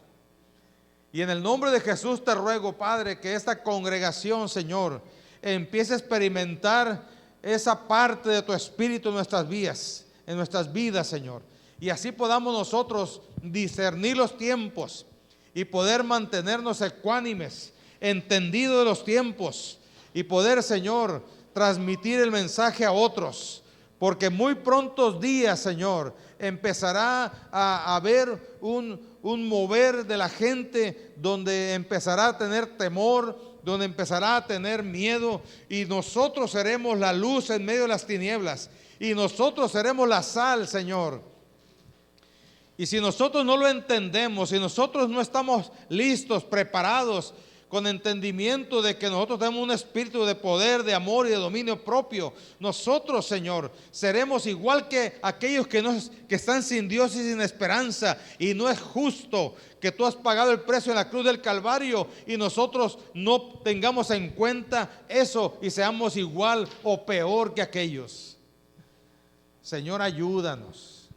Y en el nombre de Jesús te ruego, Padre, que esta congregación, Señor, empiece a experimentar esa parte de tu Espíritu en nuestras vidas, Señor. Y así podamos nosotros discernir los tiempos y poder mantenernos ecuánimes, entendidos de los tiempos, y poder, Señor, transmitir el mensaje a otros. Porque muy prontos días, Señor, empezará a haber un mover de la gente donde empezará a tener temor, donde empezará a tener miedo, y nosotros seremos la luz en medio de las tinieblas, y nosotros seremos la sal, Señor. Y si nosotros no lo entendemos, si nosotros no estamos listos, preparados, con entendimiento de que nosotros tenemos un espíritu de poder, de amor y de dominio propio, nosotros, Señor, seremos igual que aquellos que están sin Dios y sin esperanza. Y no es justo que tú has pagado el precio en la cruz del Calvario y nosotros no tengamos en cuenta eso y seamos igual o peor que aquellos. Señor, ayúdanos.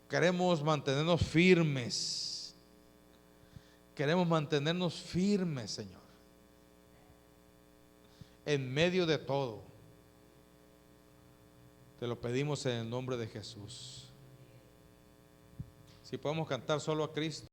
Queremos mantenernos firmes. Queremos mantenernos firmes, Señor, en medio de todo. Te lo pedimos en el nombre de Jesús. Si podemos cantar solo a Cristo.